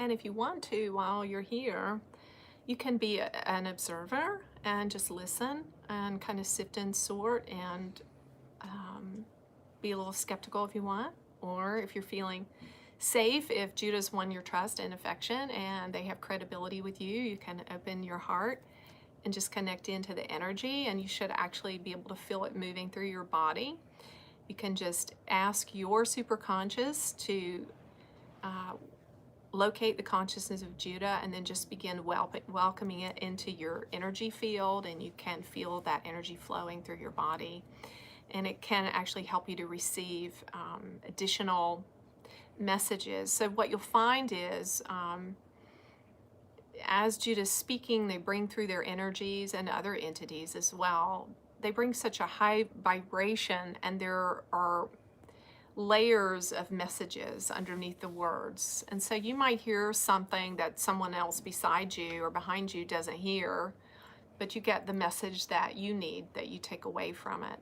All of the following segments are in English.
And if you want to, while you're here, you can be an observer and just listen and kind of sift and sort and be a little skeptical if you want. Or if you're feeling safe, if Judah's won your trust and affection and they have credibility with you, you can open your heart and just connect into the energy, and you should actually be able to feel it moving through your body. You can just ask your superconscious to locate the consciousness of Judah and then just begin welcoming it into your energy field, and you can feel that energy flowing through your body. And it can actually help you to receive additional messages. So what you'll find is as Judah's speaking, they bring through their energies and other entities as well. They bring such a high vibration, and there are layers of messages underneath the words. And so you might hear something that someone else beside you or behind you doesn't hear, but you get the message that you need, that you take away from it.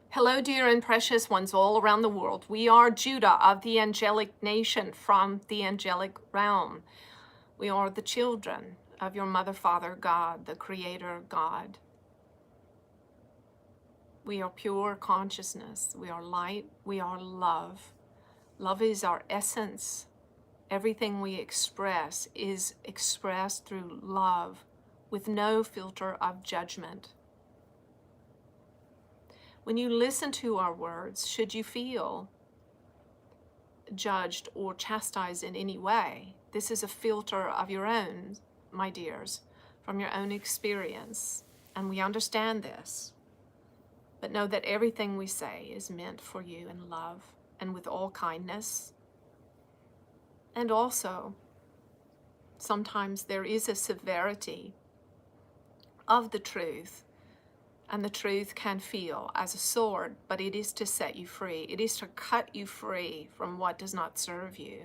Hello, dear and precious ones all around the world. We are Judah of the angelic nation from the angelic realm. We are the children of your mother, father, God, the creator God. We are pure consciousness. We are light. We are love. Love is our essence. Everything we express is expressed through love with no filter of judgment. When you listen to our words, should you feel judged or chastised in any way, this is a filter of your own, my dears, from your own experience, and we understand this. But know that everything we say is meant for you in love and with all kindness. And also, sometimes there is a severity of the truth, and the truth can feel as a sword, but it is to set you free. It is to cut you free from what does not serve you.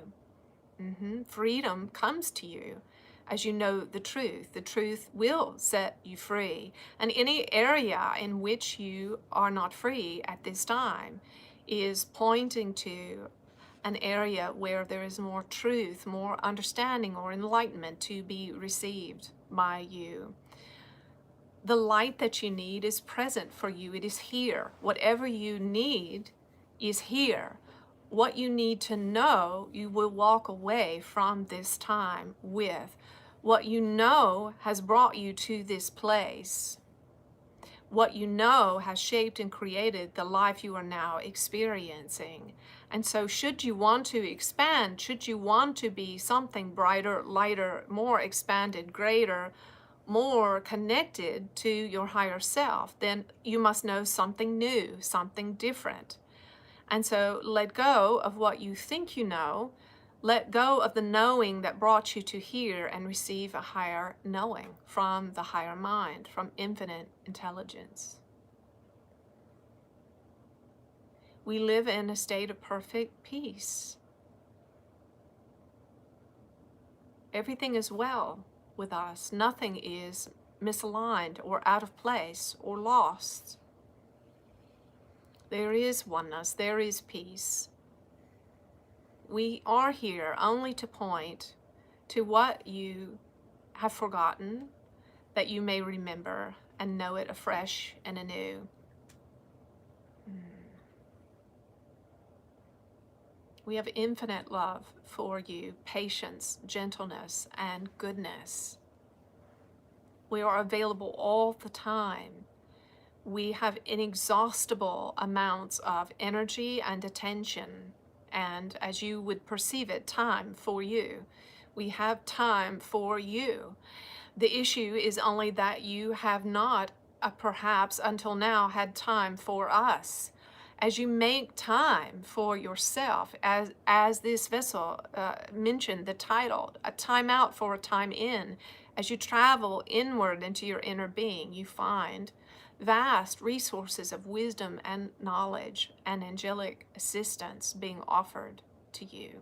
Freedom comes to you as you know the truth. The truth will set you free. And any area in which you are not free at this time is pointing to an area where there is more truth, more understanding or enlightenment to be received by you. The light that you need is present for you. It is here. Whatever you need is here. What you need to know, you will walk away from this time with. What you know has brought you to this place. What you know has shaped and created the life you are now experiencing. And so should you want to expand, should you want to be something brighter, lighter, more expanded, greater, more connected to your higher self, then you must know something new, something different. And so let go of what you think you know. Let go of the knowing that brought you to here and receive a higher knowing from the higher mind, from infinite intelligence. We live in a state of perfect peace. Everything is well with us. Nothing is misaligned or out of place or lost. There is oneness. There is peace. We are here only to point to what you have forgotten, that you may remember and know it afresh and anew. We have infinite love for you, patience, gentleness, and goodness. We are available all the time. We have inexhaustible amounts of energy and attention, and as you would perceive it, time for you. We have time for you. The issue is only that you have not, perhaps until now, had time for us. As you make time for yourself, as this vessel mentioned, the title, a time out for a time in, as you travel inward into your inner being, you find vast resources of wisdom and knowledge and angelic assistance being offered to you.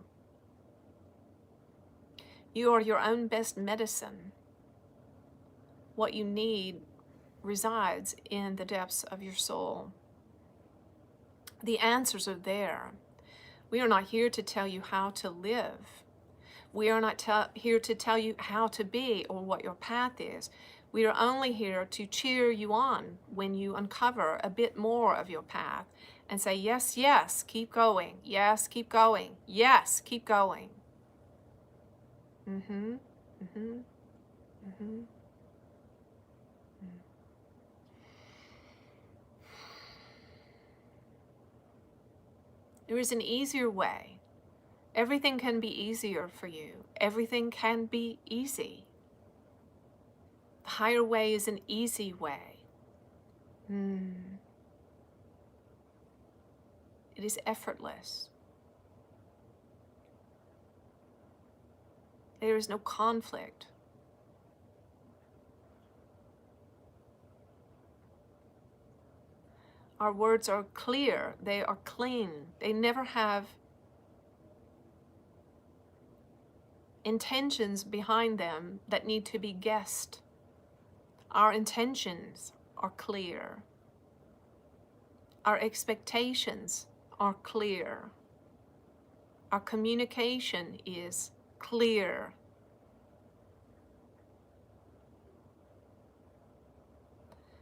You are your own best medicine. What you need resides in the depths of your soul. The answers are there. We are not here to tell you how to live. We are not here to tell you how to be or what your path is. We are only here to cheer you on when you uncover a bit more of your path and say, yes, yes, keep going. Yes, keep going. Yes, keep going. Mm-hmm. Mm-hmm. Mm-hmm. There is an easier way. Everything can be easier for you. Everything can be easy. The higher way is an easy way. It is effortless. There is no conflict. Our words are clear. They are clean. They never have intentions behind them that need to be guessed. Our intentions are clear. Our expectations are clear. Our communication is clear.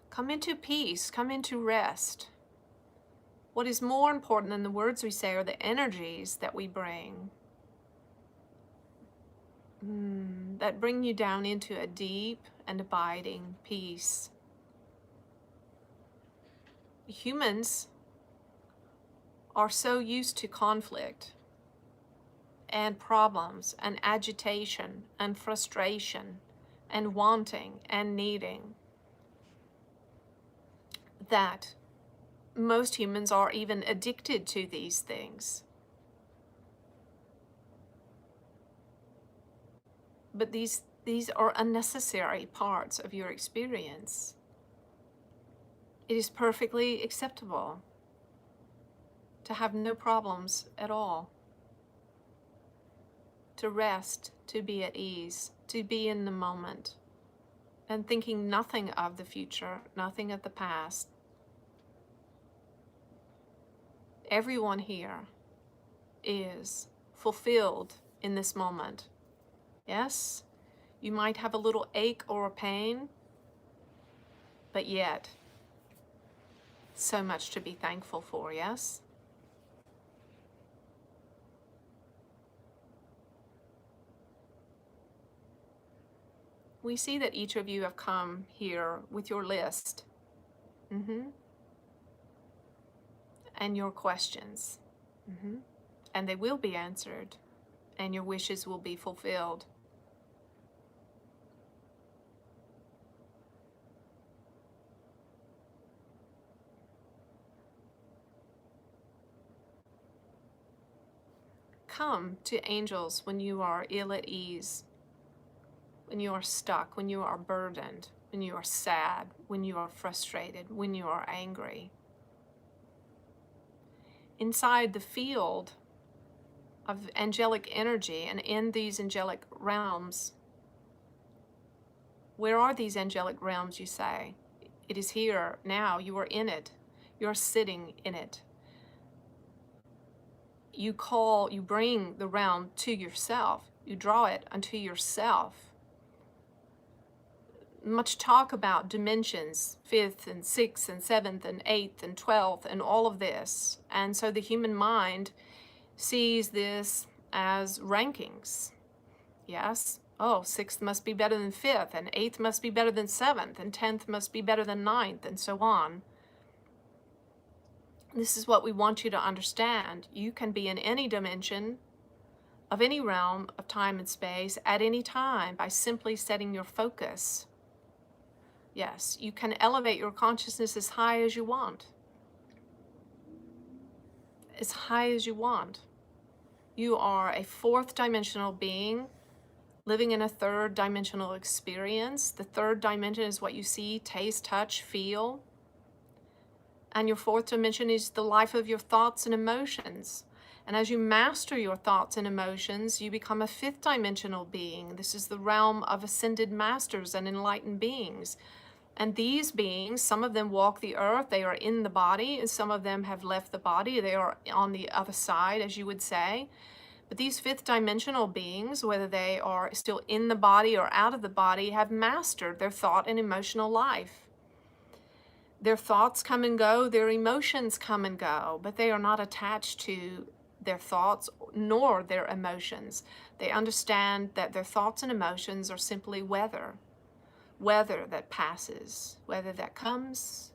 Come into peace, come into rest. What is more important than the words we say are the energies that we bring. That bring you down into a deep and abiding peace. Humans are so used to conflict and problems and agitation and frustration and wanting and needing that most humans are even addicted to these things. But these are unnecessary parts of your experience. It is perfectly acceptable to have no problems at all, to rest, to be at ease, to be in the moment, and thinking nothing of the future, nothing of the past. Everyone here is fulfilled in this moment. Yes, you might have a little ache or a pain, but yet so much to be thankful for, yes? We see that each of you have come here with your list and your questions. And they will be answered, and your wishes will be fulfilled. Come to angels when you are ill at ease, when you are stuck, when you are burdened, when you are sad, when you are frustrated, when you are angry. Inside the field of angelic energy and in these angelic realms, where are these angelic realms, you say? It is here now. You are in it. You are sitting in it. You bring the realm to yourself. You draw it unto yourself. Much talk about dimensions, 5th and 6th and 7th and 8th and 12th and all of this. And so the human mind sees this as rankings. Yes, 6th must be better than 5th, and 8th must be better than 7th, and 10th must be better than 9th, and so on. This is what we want you to understand. You can be in any dimension of any realm of time and space at any time by simply setting your focus. Yes, you can elevate your consciousness as high as you want. As high as you want. You are a 4th dimensional being living in a 3rd dimensional experience. The 3rd dimension is what you see, taste, touch, feel. And your 4th dimension is the life of your thoughts and emotions. And as you master your thoughts and emotions, you become a 5th dimensional being. This is the realm of ascended masters and enlightened beings. And these beings, some of them walk the earth, they are in the body, and some of them have left the body, they are on the other side, as you would say. But these fifth dimensional beings, whether they are still in the body or out of the body, have mastered their thought and emotional life. Their thoughts come and go, their emotions come and go, but they are not attached to their thoughts nor their emotions. They understand that their thoughts and emotions are simply weather that passes, weather that comes,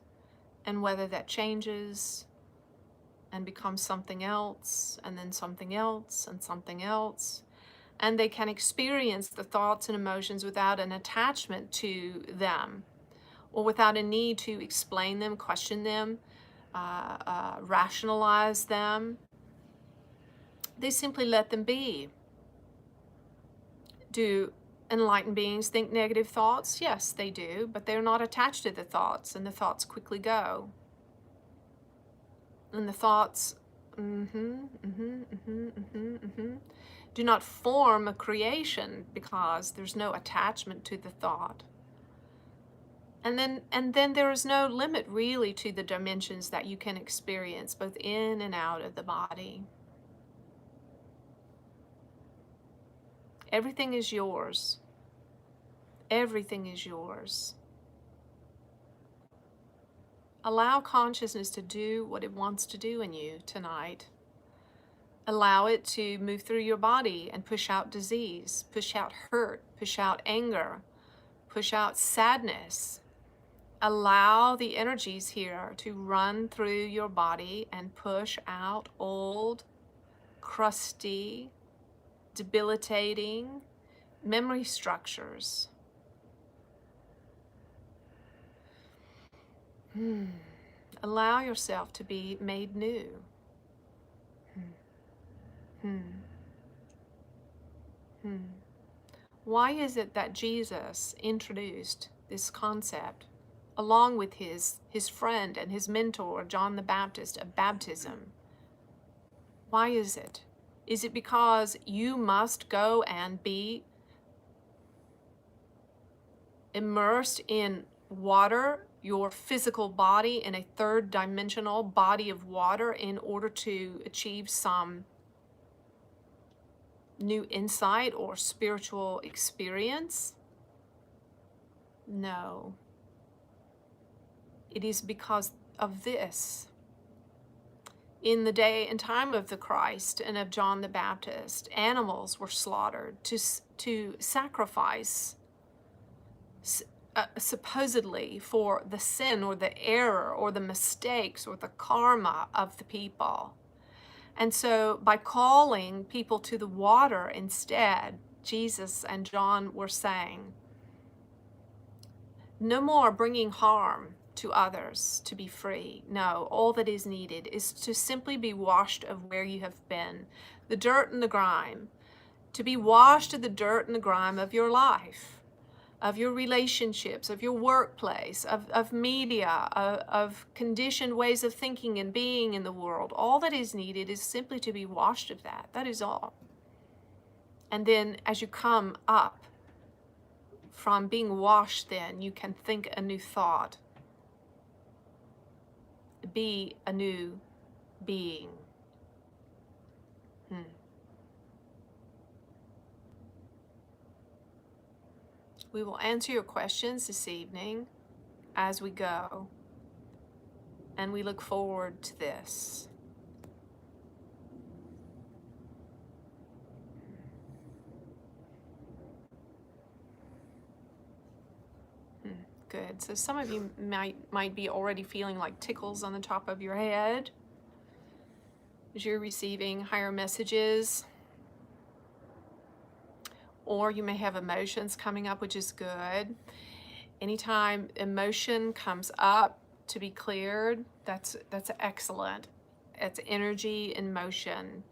and weather that changes and becomes something else, and then something else, and something else. And they can experience the thoughts and emotions without an attachment to them, or without a need to explain them, question them, rationalize them. They simply let them be. Do enlightened beings think negative thoughts? Yes, they do, but they're not attached to the thoughts, and the thoughts quickly go. And the thoughts do not form a creation because there's no attachment to the thought. And then there is no limit really to the dimensions that you can experience both in and out of the body. Everything is yours. Everything is yours. Allow consciousness to do what it wants to do in you tonight. Allow it to move through your body and push out disease, push out hurt, push out anger, push out sadness. Allow the energies here to run through your body and push out old, crusty, debilitating memory structures. Allow yourself to be made new. Why is it that Jesus introduced this concept along with his friend and his mentor, John the Baptist, of baptism? Why is it? Is it because you must go and be immersed in water, your physical body, in a third dimensional body of water, in order to achieve some new insight or spiritual experience? No. It is because of this. In the day and time of the Christ and of John the Baptist, animals were slaughtered to sacrifice, supposedly for the sin or the error or the mistakes or the karma of the people. And so by calling people to the water instead, Jesus and John were saying, no more bringing harm to others to be free. No, all that is needed is to simply be washed of where you have been, the dirt and the grime, to be washed of the dirt and the grime of your life, of your relationships, of your workplace, of media, of conditioned ways of thinking and being in the world. All that is needed is simply to be washed of that. That is all. And then as you come up from being washed, then you can think a new thought, be a new being. We will answer your questions this evening as we go, and we look forward to this. Good. So some of you might be already feeling like tickles on the top of your head as you're receiving higher messages. Or you may have emotions coming up, which is good. Anytime emotion comes up to be cleared, that's excellent. It's energy in motion.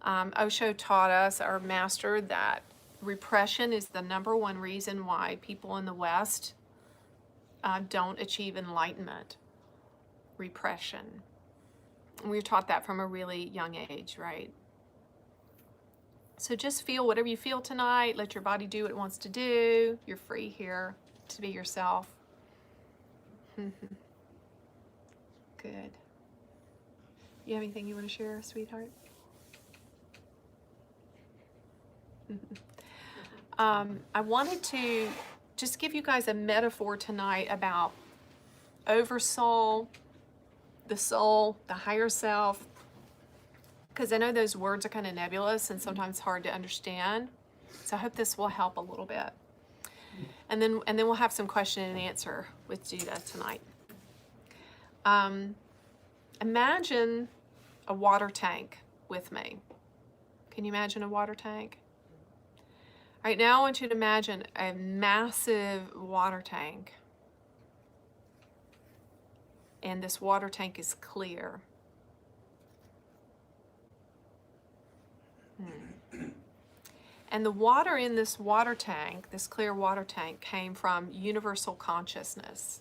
Osho taught us, our master, that repression is the #1 reason why people in the West don't achieve enlightenment. Repression. And we were taught that from a really young age, right? So just feel whatever you feel tonight. Let your body do what it wants to do. You're free here to be yourself. Mm-hmm. Good. You have anything you want to share, sweetheart? I wanted to just give you guys a metaphor tonight about oversoul, the soul, the higher self, because I know those words are kind of nebulous and sometimes hard to understand. So I hope this will help a little bit. And then we'll have some question and answer with Judah tonight. Imagine a water tank with me. Can you imagine a water tank? All right, now I want you to imagine a massive water tank. And this water tank is clear. And the water in this water tank, this clear water tank, came from universal consciousness,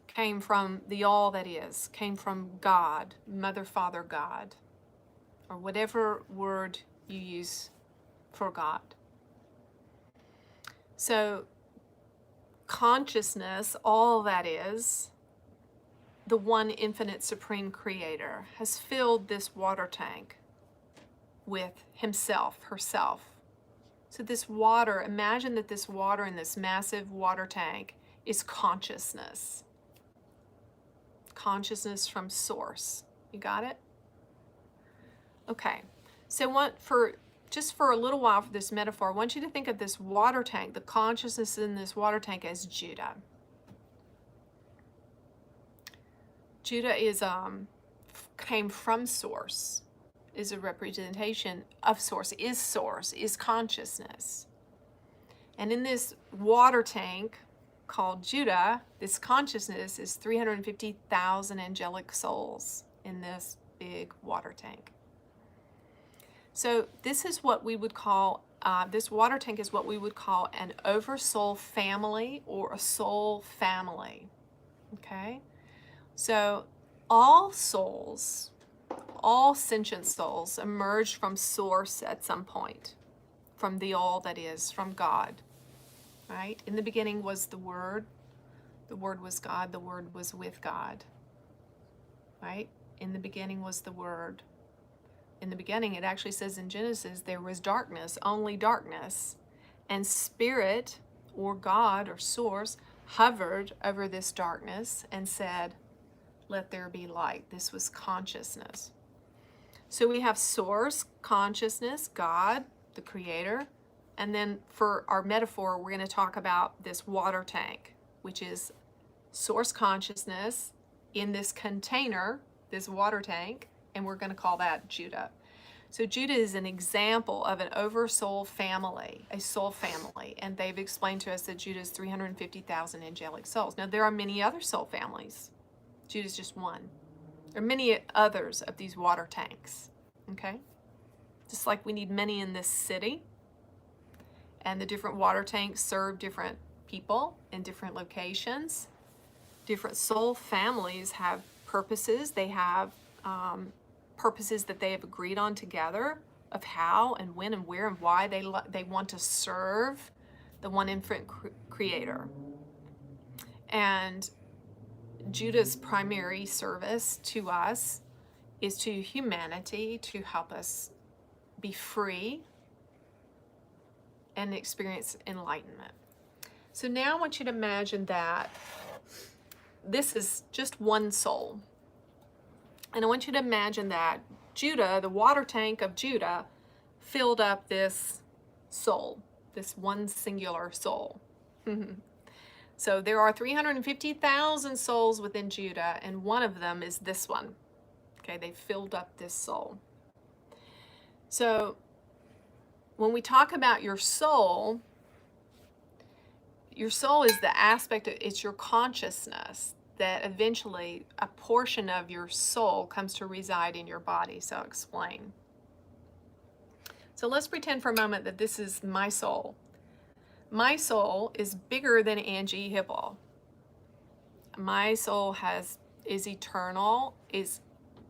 came from the all that is, came from God, Mother, Father, God, or whatever word you use for God. So consciousness, all that is, the one infinite supreme creator, has filled this water tank with himself, herself. So this water, imagine that this water in this massive water tank is consciousness. Consciousness from source. You got it? Okay. So just for a little while for this metaphor, I want you to think of this water tank, the consciousness in this water tank, as Judah. Judah came from source, is a representation of source, is consciousness. And in this water tank called Judah, this consciousness is 350,000 angelic souls in this big water tank. So this is what we would call, this water tank is what we would call an oversoul family or a soul family, okay? So all souls, all sentient souls emerged from source at some point, from the all that is, from God, right? In the beginning was the Word was God, the Word was with God, right? In the beginning was the Word. In the beginning, it actually says in Genesis, there was darkness, only darkness, and Spirit, or God, or Source, hovered over this darkness and said, let there be light. This was consciousness. So we have source, consciousness, God, the creator. And then for our metaphor, we're going to talk about this water tank, which is source consciousness in this container, this water tank, and we're going to call that Judah. So Judah is an example of an oversoul family, a soul family. And they've explained to us that Judah is 350,000 angelic souls. Now, there are many other soul families. Judah's just one. There are many others of these water tanks, okay? Just like we need many in this city, and the different water tanks serve different people in different locations. Different soul families have purposes. They have purposes that they have agreed on together of how and when and where and why they want to serve the one infinite creator. And Judah's primary service to us is to humanity, to help us be free and experience enlightenment. So now I want you to imagine that this is just one soul. And I want you to imagine that Judah, the water tank of Judah, filled up this soul, this one singular soul. So there are 350,000 souls within Judah, and one of them is this one. Okay, they filled up this soul. So when we talk about your soul is the aspect, it's your consciousness that eventually a portion of your soul comes to reside in your body. So I'll explain. So let's pretend for a moment that this is my soul. My soul is bigger than Anjie Hipple. My soul is eternal, it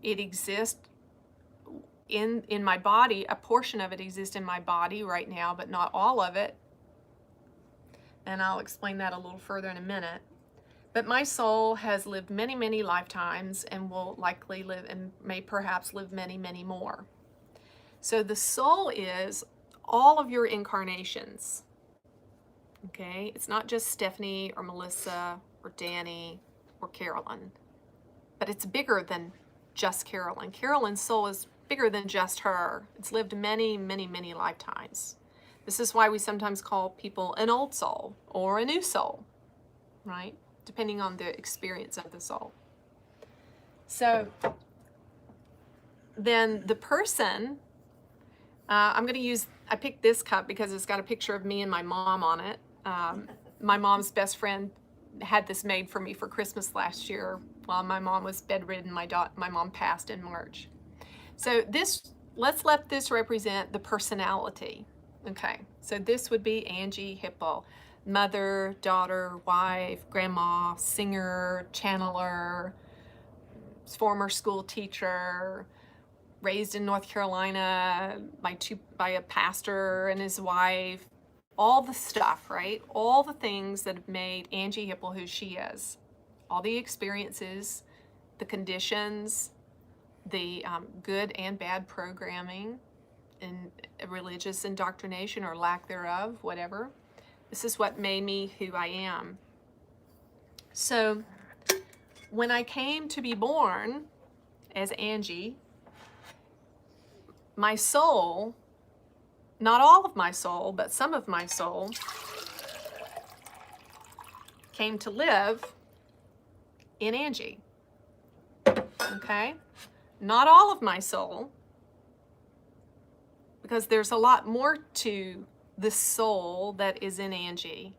exists in my body. A portion of it exists in my body right now, but not all of it. And I'll explain that a little further in a minute. But my soul has lived many, many lifetimes and will likely live and may perhaps live many, many more. So the soul is all of your incarnations. Okay? It's not just Stephanie or Melissa or Danny or Carolyn, but it's bigger than just Carolyn. Carolyn's soul is bigger than just her. It's lived many, many, many lifetimes. This is why we sometimes call people an old soul or a new soul, right? Depending on the experience of the soul. So then the person, I'm going to use, I picked this cup because it's got a picture of me and my mom on it. My mom's best friend had this made for me for Christmas last year while my mom was bedridden. My mom passed in March. So let's let this represent the personality. Okay, so this would be Anjie Hipple. Mother, daughter, wife, grandma, singer, channeler, former school teacher, raised in North Carolina by a pastor and his wife, all the stuff, right? All the things that have made Anjie Hipple who she is. All the experiences, the conditions, the good and bad programming, and religious indoctrination or lack thereof, whatever. This is what made me who I am. So when I came to be born as Anjie, my soul, not all of my soul, but some of my soul, came to live in Anjie. Okay? Not all of my soul, because there's a lot more to the soul that is in Anjie.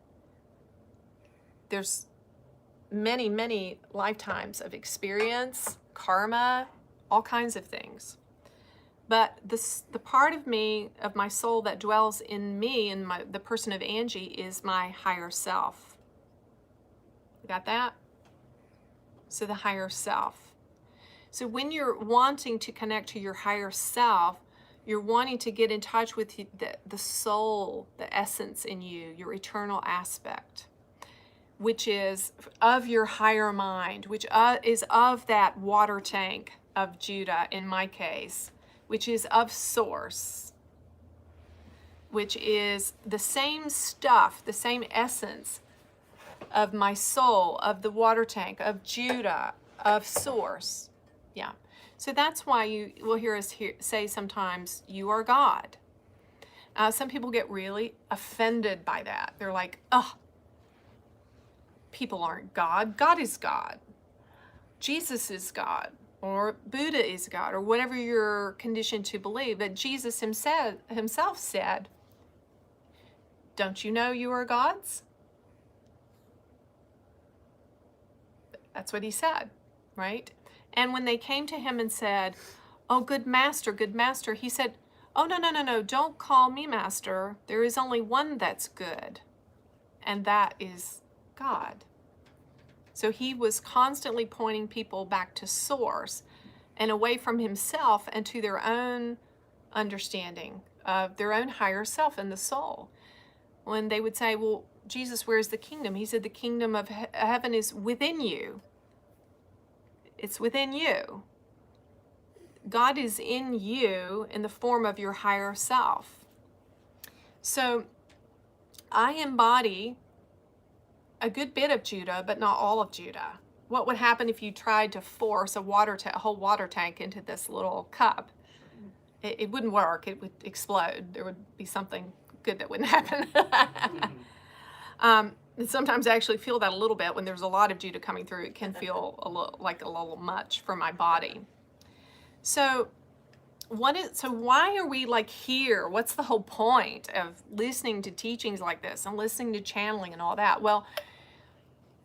There's many, many lifetimes of experience, karma, all kinds of things. But the part of me, of my soul that dwells in me and the person of Anjie is my higher self. You got that? So the higher self. So when you're wanting to connect to your higher self, you're wanting to get in touch with the soul, the essence in you, your eternal aspect, which is of your higher mind, which is of that water tank of Judah, in my case, which is of source, which is the same stuff, the same essence of my soul, of the water tank, of Judah, of source. Yeah. So that's why you will hear us say sometimes, you are God. Some people get really offended by that. They're like, oh, people aren't God. God is God. Jesus is God. Or Buddha is God. Or whatever you're conditioned to believe. But Jesus himself said, don't you know you are gods? That's what he said, right? And when they came to him and said, oh, good master, he said, oh, no, don't call me master. There is only one that's good, and that is God. So he was constantly pointing people back to source and away from himself and to their own understanding of their own higher self and the soul. When they would say, well, Jesus, where's the kingdom? He said, the kingdom of heaven is within you. It's within you. God is in you in the form of your higher self. So I embody a good bit of Judah, but not all of Judah. What would happen if you tried to force a whole water tank into this little cup? It wouldn't work. It would explode. There would be something good that wouldn't happen. And sometimes I actually feel that a little bit when there's a lot of Judah coming through. It can feel like a little much for my body. So why are we like here? What's the whole point of listening to teachings like this and listening to channeling and all that? Well,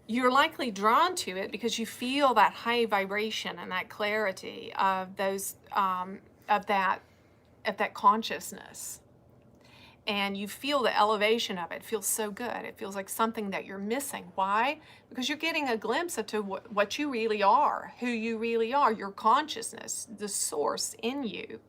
you're likely drawn to it because you feel that high vibration and that clarity of those of that consciousness. And you feel the elevation of it. It feels so good. It feels like something that you're missing. Why? Because you're getting a glimpse into what you really are, who you really are, your consciousness, the source in you.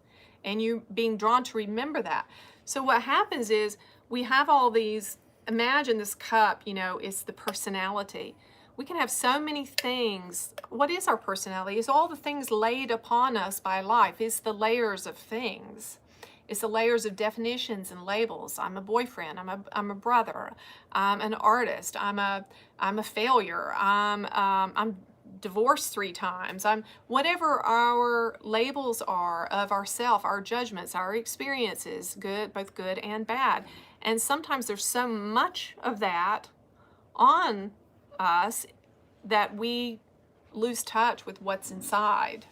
And you being drawn to remember that. So what happens is we have all these, imagine this cup, is the personality. We can have so many things. What is our personality? It's all the things laid upon us by life. It's the layers of things. It's the layers of definitions and labels. I'm a boyfriend. I'm a brother. I'm an artist. I'm a failure. I'm divorced 3 times. I'm whatever our labels are of ourself, our judgments, our experiences, good, both good and bad. And sometimes there's so much of that on us that we lose touch with what's inside.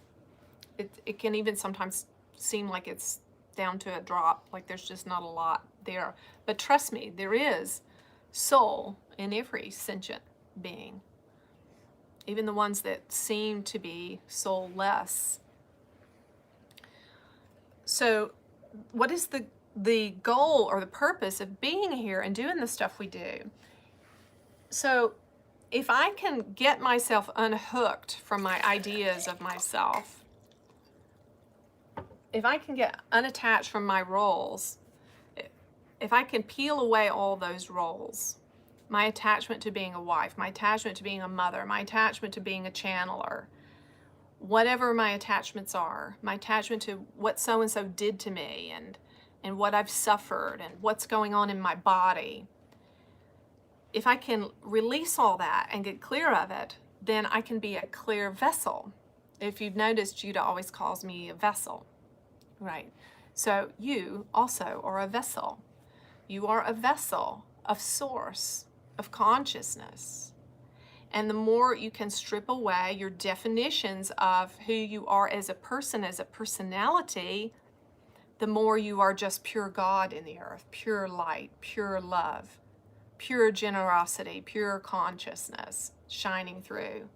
It can even sometimes seem like it's down to a drop, like there's just not a lot there. But trust me, there is soul in every sentient being, even the ones that seem to be soulless. So what is the goal or the purpose of being here and doing the stuff we do? So if I can get myself unhooked from my ideas of myself, if I can get unattached from my roles, if I can peel away all those roles, my attachment to being a wife, my attachment to being a mother, my attachment to being a channeler, whatever my attachments are, my attachment to what so-and-so did to me and what I've suffered and what's going on in my body, if I can release all that and get clear of it, then I can be a clear vessel. If you've noticed, Judah always calls me a vessel, right? So you also are a vessel. You are a vessel of source, of consciousness. And the more you can strip away your definitions of who you are as a person, as a personality, the more you are just pure God in the earth, pure light, pure love, pure generosity, pure consciousness shining through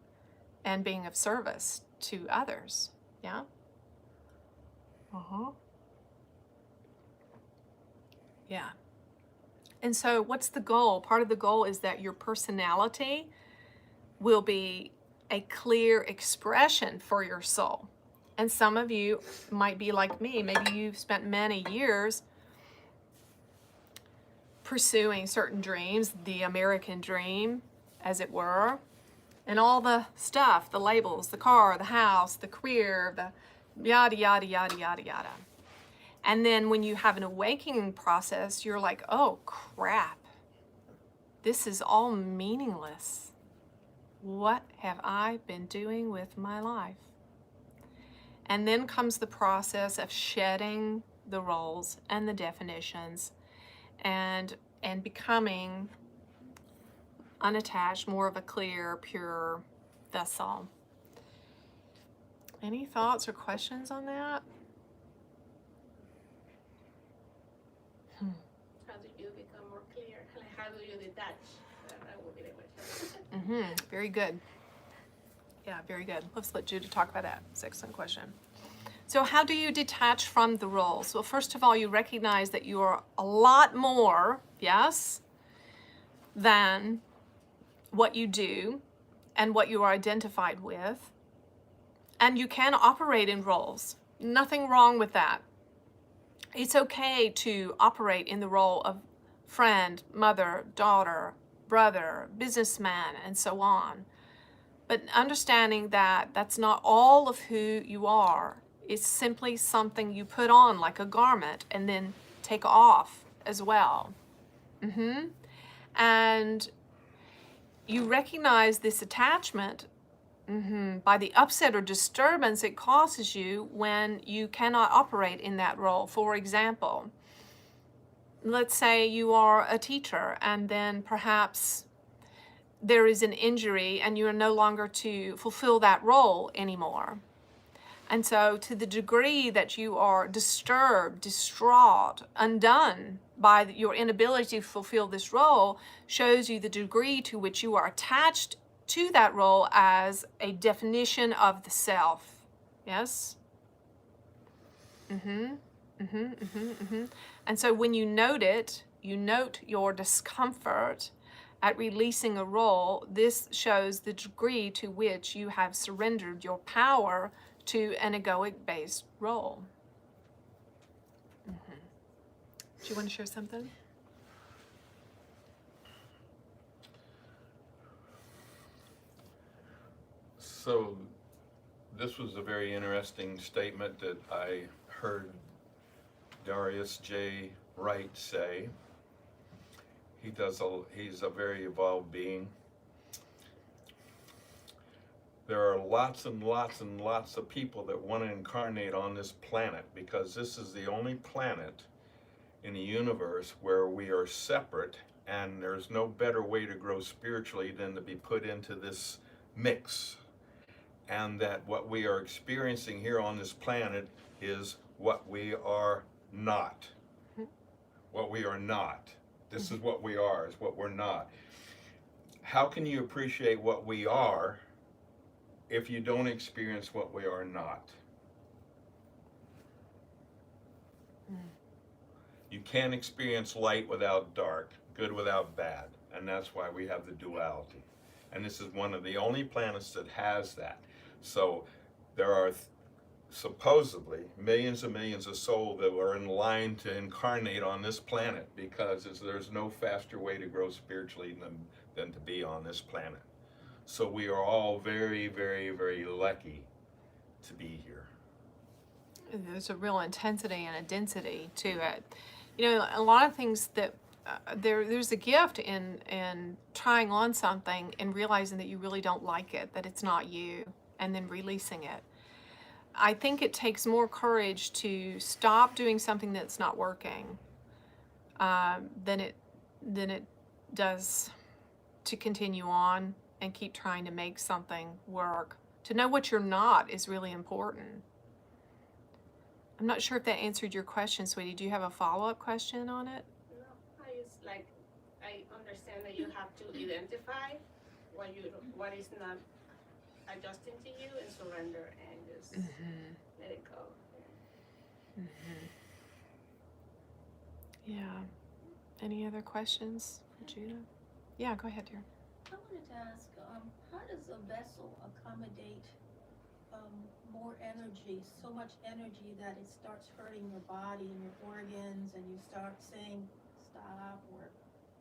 and being of service to others. Yeah? Yeah. And so what's the goal? Part of the goal is that your personality will be a clear expression for your soul. And some of you might be like me. Maybe you've spent many years pursuing certain dreams, the American dream, as it were, and all the stuff, the labels, the car, the house, the career, the yada, yada, yada, yada, yada. And then when you have an awakening process, you're like, oh crap, this is all meaningless. What have I been doing with my life? And then comes the process of shedding the roles and the definitions and becoming unattached, more of a clear, pure vessel. Any thoughts or questions on that? How do you become more clear? Like, how do you detach? That would be the question. Very good. Yeah, very good. Let's let Judah talk about that. It's an excellent question. So how do you detach from the roles? Well, first of all, you recognize that you are a lot more, yes, than what you do and what you are identified with. And you can operate in roles. Nothing wrong with that. It's okay to operate in the role of friend, mother, daughter, brother, businessman, and so on. But understanding that that's not all of who you are. It's simply something you put on like a garment and then take off as well. And you recognize this attachment by the upset or disturbance it causes you when you cannot operate in that role. For example, let's say you are a teacher and then perhaps there is an injury and you are no longer to fulfill that role anymore. And so to the degree that you are disturbed, distraught, undone by your inability to fulfill this role shows you the degree to which you are attached to that role as a definition of the self. Yes? And so when you note it, you note your discomfort at releasing a role. This shows the degree to which you have surrendered your power to an egoic-based role. Do you want to share something? So this was a very interesting statement that I heard Darius J. Wright say. He's a very evolved being. There are lots and lots and lots of people that want to incarnate on this planet because this is the only planet in the universe where we are separate, and there's no better way to grow spiritually than to be put into this mix. And that what we are experiencing here on this planet is what we are not. What we are not. This is what we are, is what we're not. How can you appreciate what we are if you don't experience what we are not? You can't experience light without dark, good without bad, and that's why we have the duality. And this is one of the only planets that has that. So there are supposedly millions and millions of souls that are in line to incarnate on this planet because there's no faster way to grow spiritually than to be on this planet. So we are all very, very, very lucky to be here. There's a real intensity and a density to it. You know, a lot of things that there's a gift in trying on something and realizing that you really don't like it, that it's not you, and then releasing it. I think it takes more courage to stop doing something that's not working than it does to continue on and keep trying to make something work. To know what you're not is really important. I'm not sure if that answered your question, sweetie. Do you have a follow-up question on it? No, I understand that you have to identify what is not adjusting to you and surrender and just let it go. Yeah. Any other questions for Judah? Yeah, go ahead, dear. I wanted to ask, how does a vessel accommodate more energy, so much energy that it starts hurting your body and your organs, and you start saying stop or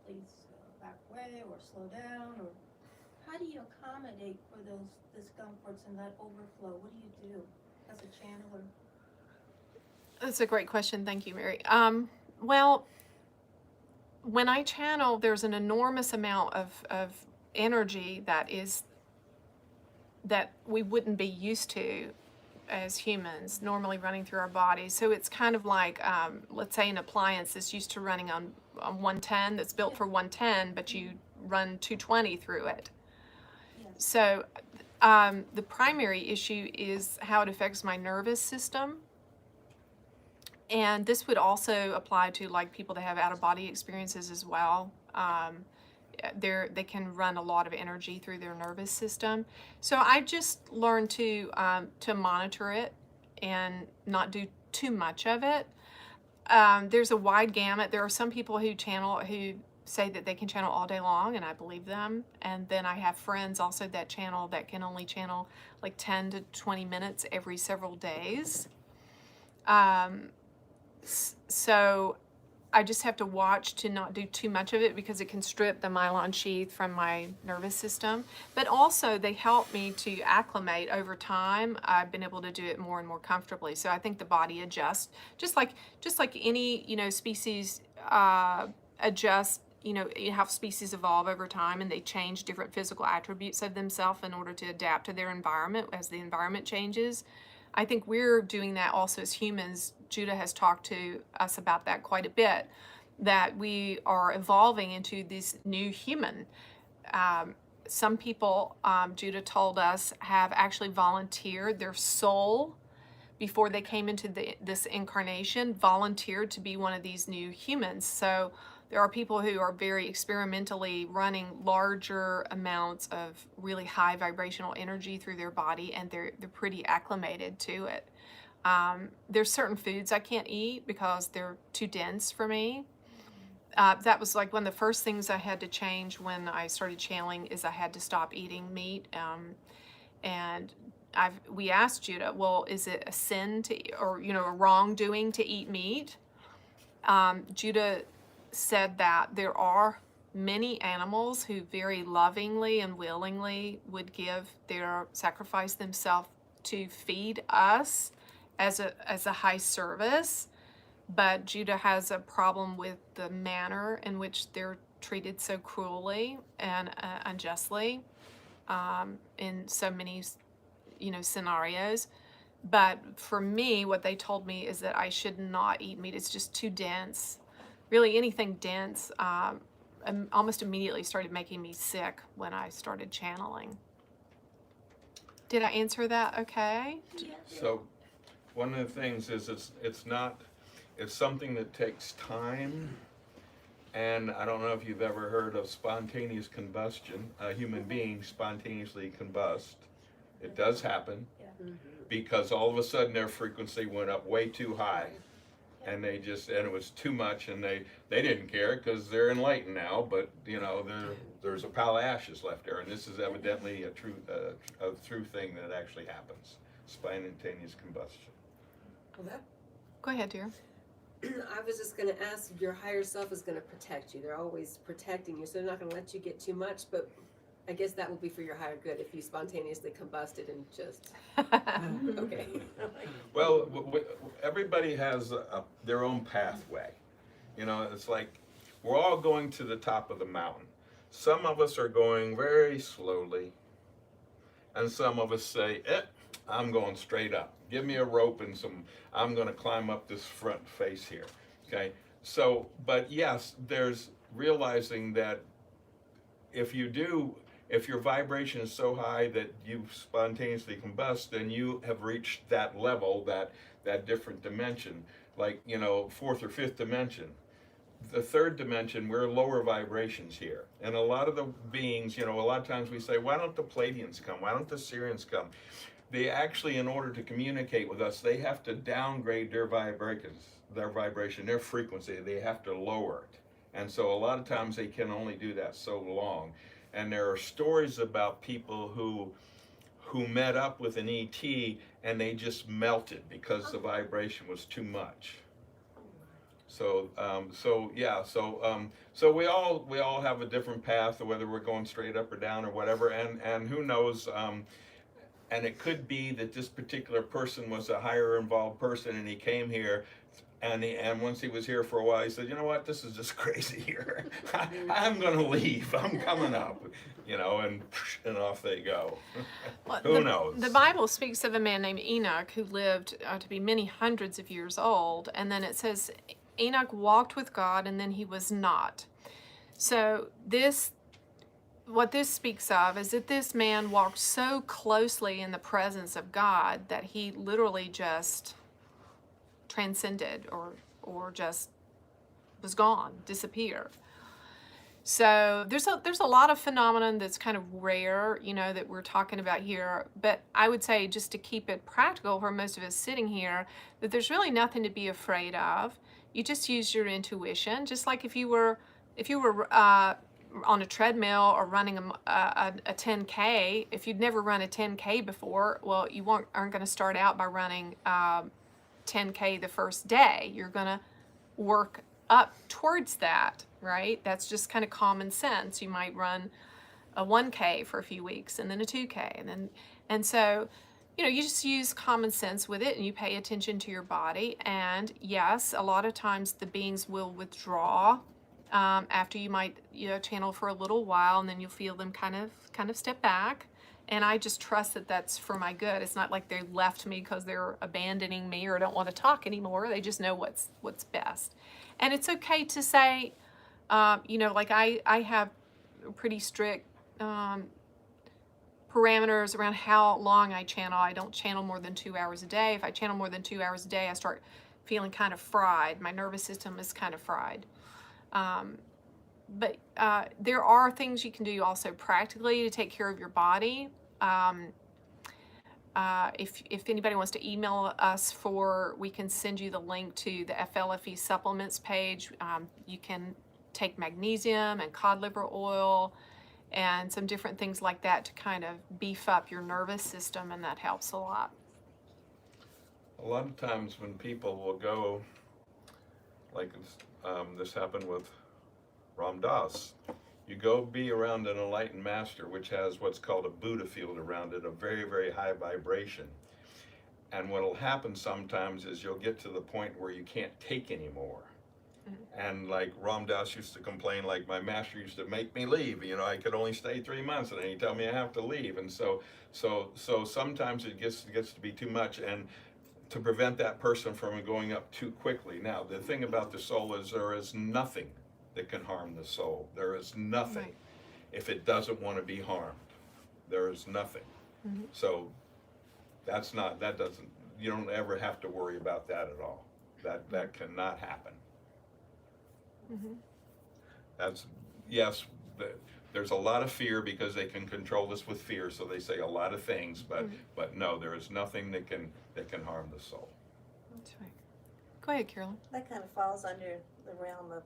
please back away or slow down? Or how do you accommodate for those discomforts and that overflow? What do you do as a channeler? That's a great question. Thank you, Mary. Well, when I channel, there's an enormous amount of energy that we wouldn't be used to as humans, normally running through our bodies. So it's kind of like, let's say an appliance that's used to running on 110, that's built for 110, but you run 220 through it. Yes. So the primary issue is how it affects my nervous system. And this would also apply to like people that have out-of-body experiences as well. They can run a lot of energy through their nervous system. So I just learned to monitor it and not do too much of it. There's a wide gamut. There are some people who say that they can channel all day long, and I believe them. And then I have friends also that can only channel like 10 to 20 minutes every several days. So I just have to watch to not do too much of it because it can strip the myelin sheath from my nervous system. But also they help me to acclimate over time. I've been able to do it more and more comfortably. So I think the body adjusts, just like any species adjust. How species evolve over time, and they change different physical attributes of themselves in order to adapt to their environment as the environment changes. I think we're doing that also as humans. Judah has talked to us about that quite a bit, that we are evolving into this new human. Some people, Judah told us, have actually volunteered their soul before they came into this incarnation, volunteered to be one of these new humans. So there are people who are very experimentally running larger amounts of really high vibrational energy through their body, and they're pretty acclimated to it. There's certain foods I can't eat because they're too dense for me. That was like one of the first things I had to change when I started channeling, is I had to stop eating meat. And we asked Judah, well, is it a sin or a wrongdoing to eat meat? Judah said that there are many animals who very lovingly and willingly would sacrifice themselves to feed us as a high service. But Judah has a problem with the manner in which they're treated so cruelly and unjustly in so many, scenarios. But for me, what they told me is that I should not eat meat. It's just too dense. Really, anything dense almost immediately started making me sick when I started channeling. Did I answer that okay? So one of the things is it's something that takes time. And I don't know if you've ever heard of spontaneous combustion. A human being spontaneously combust. It does happen because all of a sudden their frequency went up way too high, and it was too much, and they didn't care because they're enlightened now. But there's a pile of ashes left there, and this is evidently a true thing that actually happens. Spontaneous combustion. Well, Go ahead, dear. I was just going to ask, your higher self is going to protect you. They're always protecting you, so they're not going to let you get too much, but I guess that will be for your higher good if you spontaneously combusted and just, okay. Well, everybody has their own pathway. It's like we're all going to the top of the mountain. Some of us are going very slowly, and some of us say, I'm going straight up. Give me a rope and I'm going to climb up this front face here. Okay? So, but yes, there's realizing that if your vibration is so high that you spontaneously combust, then you have reached that level, that different dimension, like, fourth or fifth dimension. The third dimension, we're lower vibrations here. And a lot of the beings, a lot of times we say, why don't the Pleiadians come? Why don't the Syrians come? They actually, in order to communicate with us, they have to downgrade their vibration, their frequency. They have to lower it. And so a lot of times they can only do that so long. And there are stories about people who met up with an ET and they just melted because the vibration was too much. So we all have a different path, or whether we're going straight up or down or whatever, and who knows. And it could be that this particular person was a higher involved person, and he came here, and once he was here for a while, he said, you know what, this is just crazy here. I'm going to leave. I'm coming up, and off they go. Well, Who knows? The Bible speaks of a man named Enoch who lived to be many hundreds of years old, and then it says Enoch walked with God, and then he was not. So what this speaks of is that this man walked so closely in the presence of God that he literally just transcended or just was gone, disappeared. So there's a lot of phenomenon that's kind of rare, that we're talking about here. But I would say, just to keep it practical for most of us sitting here, that there's really nothing to be afraid of. You just use your intuition, just like if you were on a treadmill or running a 10K. If you'd never run a 10K before, well, you aren't going to start out by running 10K the first day. You're going to work up towards that, right? That's just kind of common sense. You might run a 1K for a few weeks, and then a 2K, and so you just use common sense with it, and you pay attention to your body. And yes, a lot of times the beings will withdraw after you might channel for a little while, and then you'll feel them kind of step back. And I just trust that that's for my good. It's not like they left me because they're abandoning me or don't want to talk anymore. They just know what's best. And it's okay to say, like I have pretty strict parameters around how long I channel. I don't channel more than 2 hours a day. If I channel more than 2 hours a day, I start feeling kind of fried. My nervous system is kind of fried. But there are things you can do also practically to take care of your body. If anybody wants to email us we can send you the link to the FLFE supplements page. You can take magnesium and cod liver oil and some different things like that to kind of beef up your nervous system, and that helps a lot. A lot of times when people will go, like this happened with Ram Dass, you go be around an enlightened master, which has what's called a Buddha field around it, a very, very high vibration. And what'll happen sometimes is you'll get to the point where you can't take anymore. And like Ram Dass used to complain, like my master used to make me leave. You know, I could only stay 3 months, and then he'd tell me I have to leave. And so sometimes it gets to be too much, and to prevent that person from going up too quickly. Now, the thing about the soul is there is nothing that can harm the soul. There is nothing Right. if it doesn't want to be harmed. There is nothing. So you don't ever have to worry about that at all. That cannot happen. That's, yes, there's a lot of fear because they can control us with fear, so they say a lot of things, but no, there is nothing that can harm the soul. That's right. Go ahead, Carolyn. That kind of falls under the realm of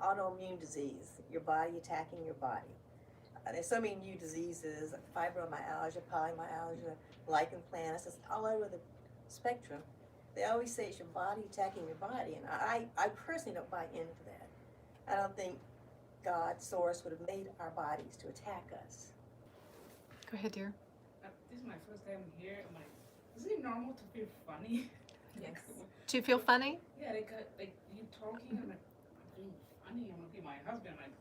autoimmune disease, your body attacking your body. There's so many new diseases, fibromyalgia, polymyalgia, lichen planus, it's all over the spectrum. They always say it's your body attacking your body, and I personally don't buy into that. I don't think God, Source, would have made our bodies to attack us. Go ahead, dear. This is my first time here. I'm like, is it normal to feel funny? Yes. Do you feel funny? Yeah, like you talking, I'm like, I'm feeling funny. I'm looking at my husband, like,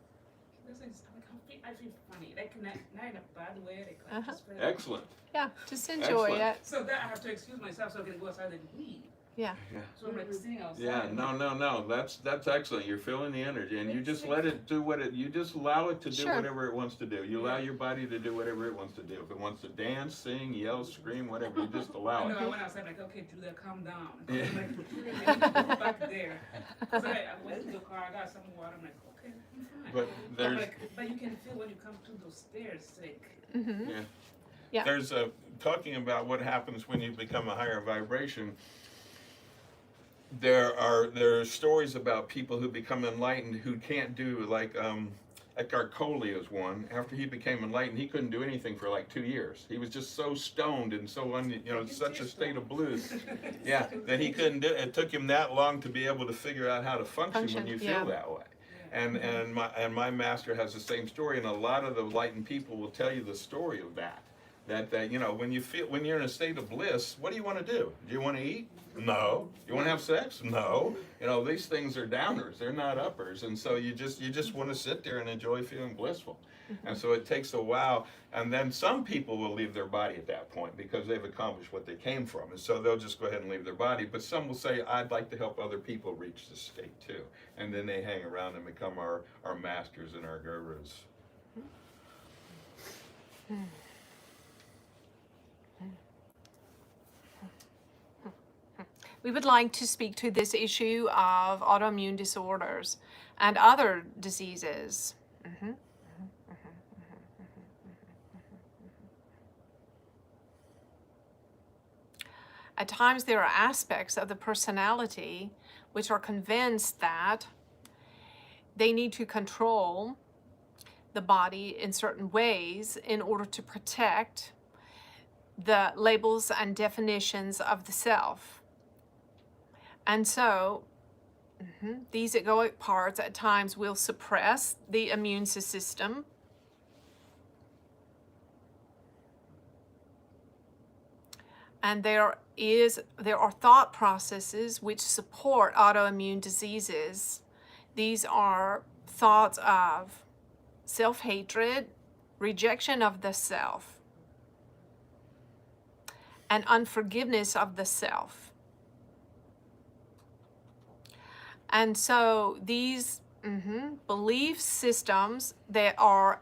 I feel funny. Like, not in a bad way. Like just feel Excellent. Yeah, just enjoy Excellent. it. So that I have to excuse myself so I can go outside and leave. Yeah. So I'm like sitting outside. Yeah, no, that's excellent. You're feeling the energy, and you just let it do you just allow it to do Sure. whatever it wants to do. You allow your body to do whatever it wants to do. If it wants to dance, sing, yell, scream, whatever, you just allow I know, it. I went outside like, okay, Julia, calm down. Yeah. I'm like, Julia, I need to go back there. Because I went to the car, I got some water, I'm like, okay, I'm fine. But I'm there's like, but you can feel when you come to those stairs, like, Yeah. there's a talking about what happens when you become a higher vibration. There are stories about people who become enlightened who can't do, like Eckhart Tolle is one. After he became enlightened, he couldn't do anything for like 2 years. He was just so stoned and so such a state of blues, yeah, that he couldn't do it. It took him that long to be able to figure out how to function when you feel that way. And my master has the same story, and a lot of the enlightened people will tell you the story of that. That when you're in a state of bliss, what do you want to do? Do you want to eat? No. You want to have sex? No. These things are downers. They're not uppers. And so you just want to sit there and enjoy feeling blissful. And so it takes a while. And then some people will leave their body at that point because they've accomplished what they came from. And so they'll just go ahead and leave their body. But some will say, I'd like to help other people reach this state too. And then they hang around and become our masters and our gurus. We would like to speak to this issue of autoimmune disorders and other diseases. At times there are aspects of the personality which are convinced that they need to control the body in certain ways in order to protect the labels and definitions of the self. And so these egoic parts at times will suppress the immune system. And there are thought processes which support autoimmune diseases. These are thoughts of self-hatred, rejection of the self, and unforgiveness of the self. And so these belief systems, they are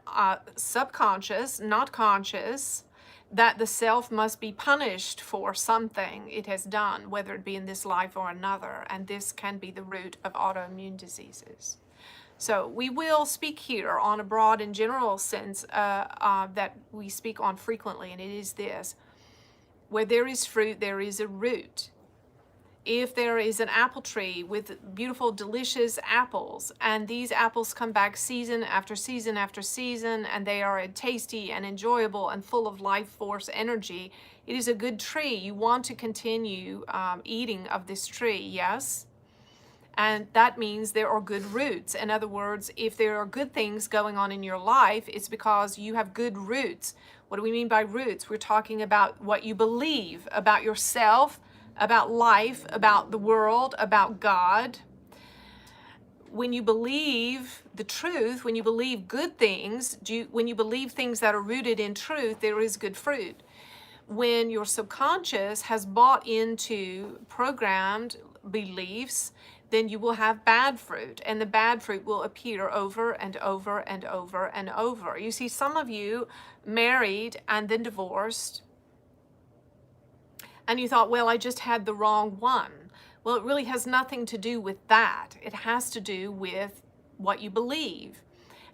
subconscious, not conscious, that the self must be punished for something it has done, whether it be in this life or another, and this can be the root of autoimmune diseases. So we will speak here on a broad and general sense that we speak on frequently, and it is this: where there is fruit, there is a root. If there is an apple tree with beautiful, delicious apples, and these apples come back season after season after season, and they are tasty and enjoyable and full of life force energy, it is a good tree. You want to continue eating of this tree, yes? And that means there are good roots. In other words, if there are good things going on in your life, it's because you have good roots. What do we mean by roots? We're talking about what you believe about yourself, about life, about the world, about God. When you believe the truth, when you believe good things, when you believe things that are rooted in truth, there is good fruit. When your subconscious has bought into programmed beliefs, then you will have bad fruit, and the bad fruit will appear over and over and over and over. You see, some of you married and then divorced, and you thought, well, I just had the wrong one. Well, it really has nothing to do with that. It has to do with what you believe.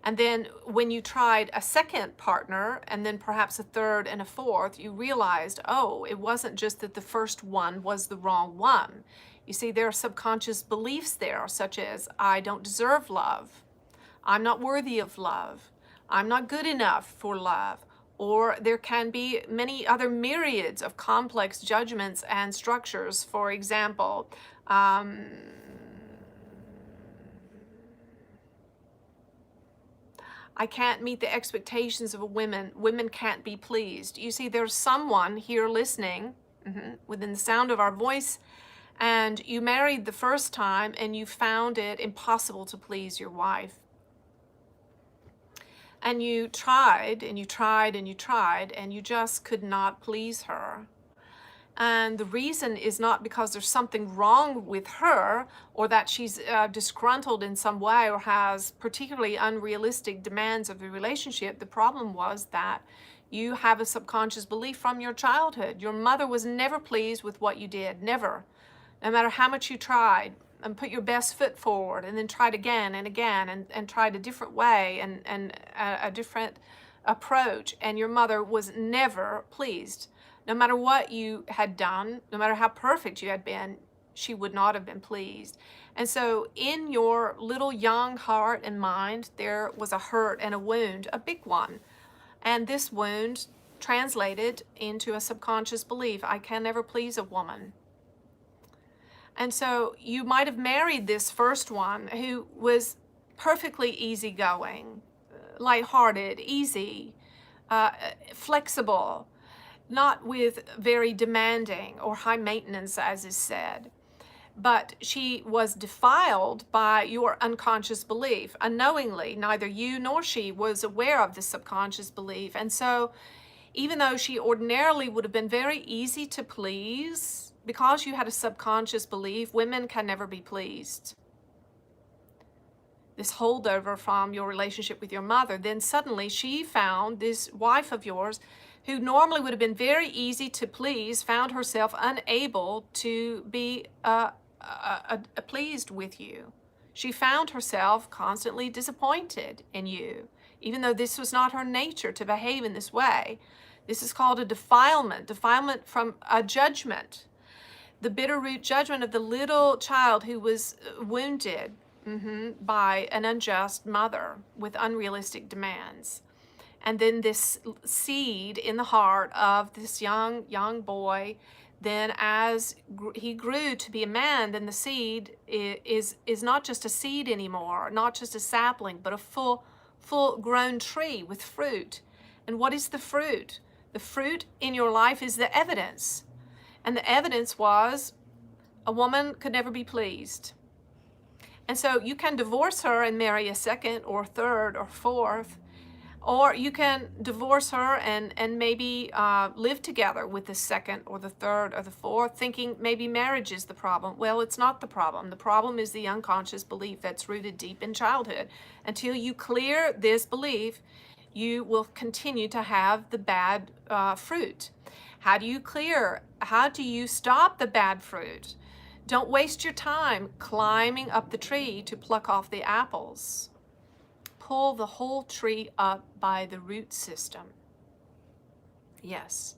And then when you tried a second partner, and then perhaps a third and a fourth, you realized, oh, it wasn't just that the first one was the wrong one. You see, there are subconscious beliefs there, such as, I don't deserve love. I'm not worthy of love. I'm not good enough for love. Or there can be many other myriads of complex judgments and structures. For example, I can't meet the expectations of a woman. Women can't be pleased. You see, there's someone here listening within the sound of our voice, and you married the first time and you found it impossible to please your wife. And you tried and you tried and you tried, and you just could not please her. And the reason is not because there's something wrong with her, or that she's disgruntled in some way or has particularly unrealistic demands of the relationship. The problem was that you have a subconscious belief from your childhood. Your mother was never pleased with what you did, never. No matter how much you tried and put your best foot forward, and then tried again and again, and tried a different way and a different approach, and your mother was never pleased. No matter what you had done, no matter how perfect you had been, she would not have been pleased. And so in your little young heart and mind, there was a hurt and a wound, a big one. And this wound translated into a subconscious belief, I can never please a woman. And so you might have married this first one who was perfectly easygoing, lighthearted, easy, flexible, not with very demanding or high maintenance, as is said. But she was defiled by your unconscious belief. Unknowingly, neither you nor she was aware of the subconscious belief. And so even though she ordinarily would have been very easy to please, because you had a subconscious belief, women can never be pleased. This holdover from your relationship with your mother, then suddenly she found this wife of yours who normally would have been very easy to please, found herself unable to be pleased with you. She found herself constantly disappointed in you, even though this was not her nature to behave in this way. This is called a defilement from a judgment. The bitter root judgment of the little child who was wounded by an unjust mother with unrealistic demands. And then this seed in the heart of this young boy, then as he grew to be a man, then the seed is not just a seed anymore, not just a sapling, but a full grown tree with fruit. And what is the fruit? The fruit in your life is the evidence. And the evidence was a woman could never be pleased. And so you can divorce her and marry a second or third or fourth, or you can divorce her and maybe live together with the second or the third or the fourth, thinking maybe marriage is the problem. Well, it's not the problem. The problem is the unconscious belief that's rooted deep in childhood. Until you clear this belief, you will continue to have the bad fruit. How do you stop the bad fruit? Don't waste your time climbing up the tree to pluck off the apples. Pull the whole tree up by the root system. Yes.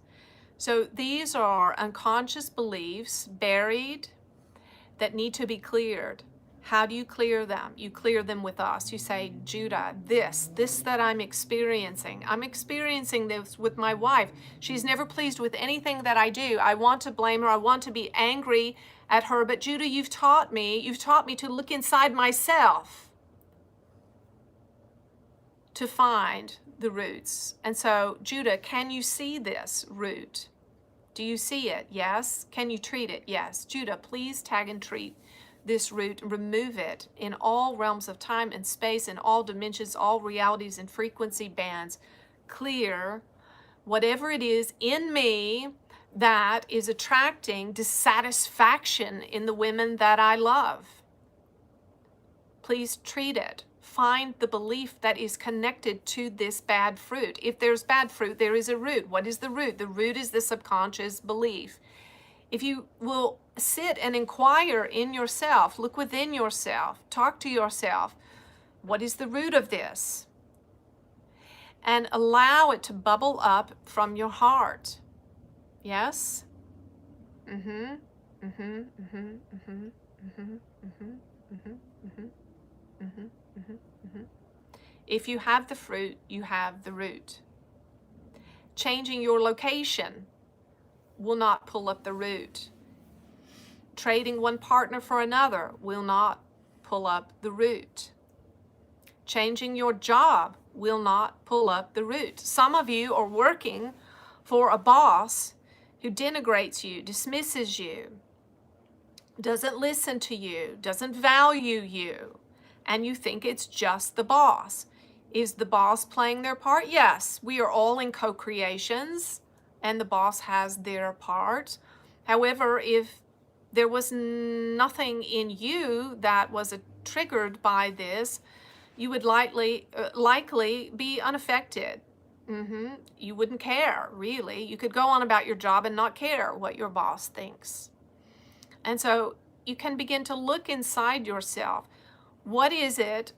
So these are unconscious beliefs buried that need to be cleared. How do you clear them? You clear them with us. You say, Judah, this that I'm experiencing this with my wife. She's never pleased with anything that I do. I want to blame her. I want to be angry at her. But Judah, you've taught me to look inside myself to find the roots. And so, Judah, can you see this root? Do you see it? Yes. Can you treat it? Yes. Judah, please tag and treat this root, remove it in all realms of time and space, in all dimensions, all realities and frequency bands. Clear whatever it is in me that is attracting dissatisfaction in the women that I love. Please treat it. Find the belief that is connected to this bad fruit. If there's bad fruit, there is a root. What is the root? The root is the subconscious belief. If you will sit and inquire in yourself, look within yourself, talk to yourself, what is the root of this? And allow it to bubble up from your heart. Yes? If you have the fruit, you have the root. Changing your location will not pull up the root. Trading one partner for another will not pull up the root. Changing your job will not pull up the root. Some of you are working for a boss who denigrates you, dismisses you, doesn't listen to you, doesn't value you, and you think it's just the boss. Is the boss playing their part? Yes, we are all in co-creations, and the boss has their part. However, if there was nothing in you that was triggered by this, you would likely be unaffected. You wouldn't care, really. You could go on about your job and not care what your boss thinks. And so you can begin to look inside yourself. What is it?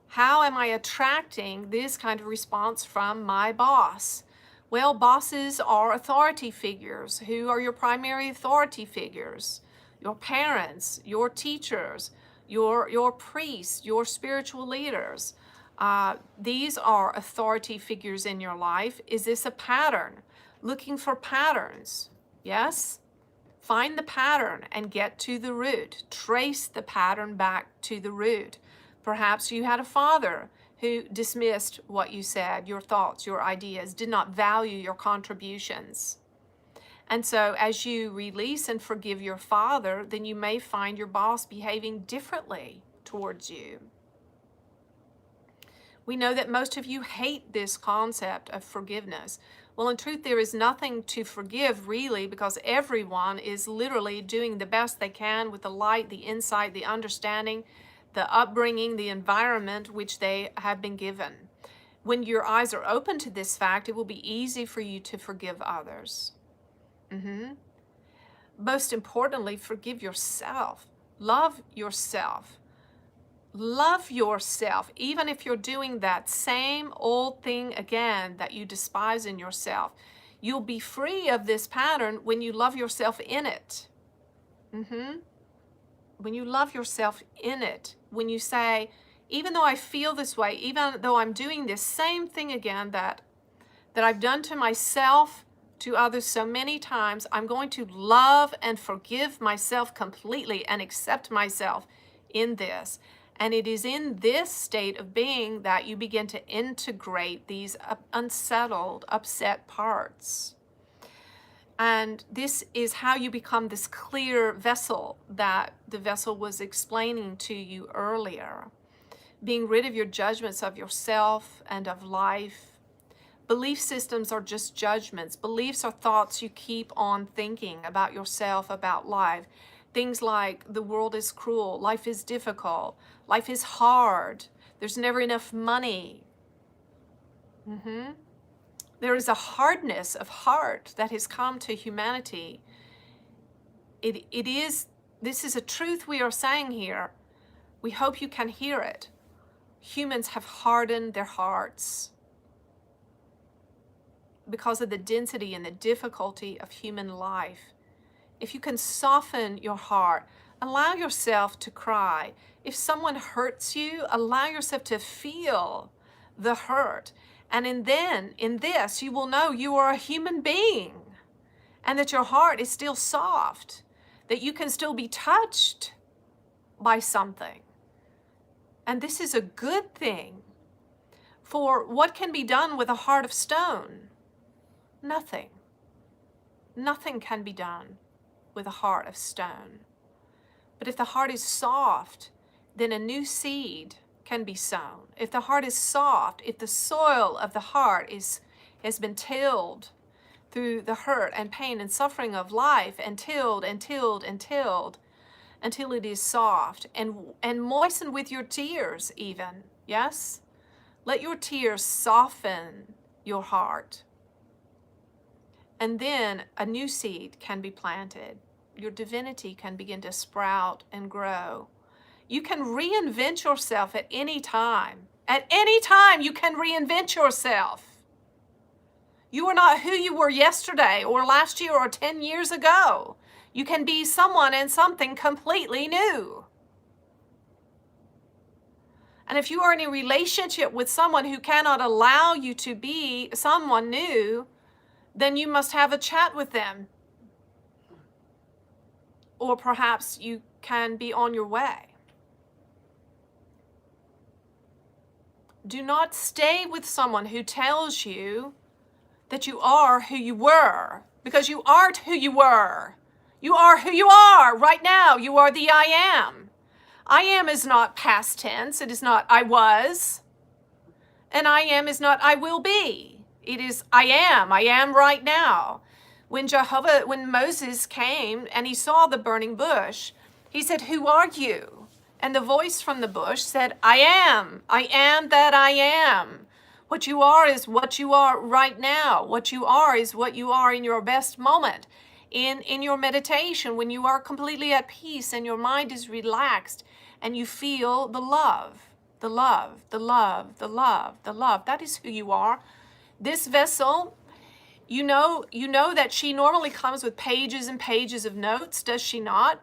How am I attracting this kind of response from my boss? Well, bosses are authority figures. Who are your primary authority figures? Your parents, your teachers, your priests, your spiritual leaders. These are authority figures in your life. Is this a pattern? Looking for patterns, yes? Find the pattern and get to the root. Trace the pattern back to the root. Perhaps you had a father who dismissed what you said, your thoughts, your ideas, did not value your contributions. And so as you release and forgive your father, then you may find your boss behaving differently towards you. We know that most of you hate this concept of forgiveness. Well, in truth, there is nothing to forgive, really, because everyone is literally doing the best they can with the light, the insight, the understanding, the upbringing, the environment which they have been given. When your eyes are open to this fact, it will be easy for you to forgive others. Most importantly, forgive yourself. Love yourself. Love yourself, even if you're doing that same old thing again that you despise in yourself. You'll be free of this pattern when you love yourself in it. When you love yourself in it, when you say, even though I feel this way, even though I'm doing this same thing again that I've done to myself, to others so many times, I'm going to love and forgive myself completely and accept myself in this. And it is in this state of being that you begin to integrate these unsettled, upset parts. And this is how you become this clear vessel that the vessel was explaining to you earlier. Being rid of your judgments of yourself and of life. Belief systems are just judgments. Beliefs are thoughts you keep on thinking about yourself, about life. Things like the world is cruel, life is difficult, life is hard, there's never enough money. There is a hardness of heart that has come to humanity. This is a truth we are saying here. We hope you can hear it. Humans have hardened their hearts because of the density and the difficulty of human life. If you can soften your heart, Allow yourself to cry. If someone hurts you, allow yourself to feel the hurt. And in this, you will know you are a human being and that your heart is still soft, that you can still be touched by something. And this is a good thing. For what can be done with a heart of stone? Nothing. Nothing can be done with a heart of stone. But if the heart is soft, then a new seed can be sown. If the heart is soft, if the soil of the heart has been tilled through the hurt and pain and suffering of life, and tilled and tilled and tilled until it is soft, and moistened with your tears even, yes? Let your tears soften your heart. And then a new seed can be planted. Your divinity can begin to sprout and grow. You can reinvent yourself at any time. At any time, you can reinvent yourself. You are not who you were yesterday or last year or 10 years ago. You can be someone and something completely new. And if you are in a relationship with someone who cannot allow you to be someone new, then you must have a chat with them. Or perhaps you can be on your way. Do not stay with someone who tells you that you are who you were, because you aren't who you were. You are who you are right now. You are the I am. I am is not past tense. It is not I was. And I am is not I will be. It is I am right now. When Moses came and he saw the burning bush, he said, "Who are you?" And the voice from the bush said, I am that I am. What you are is what you are right now. What you are is what you are in your best moment. In your meditation, when you are completely at peace and your mind is relaxed and you feel the love, the love, the love, the love, the love. That is who you are. This vessel, you know that she normally comes with pages and pages of notes, does she not?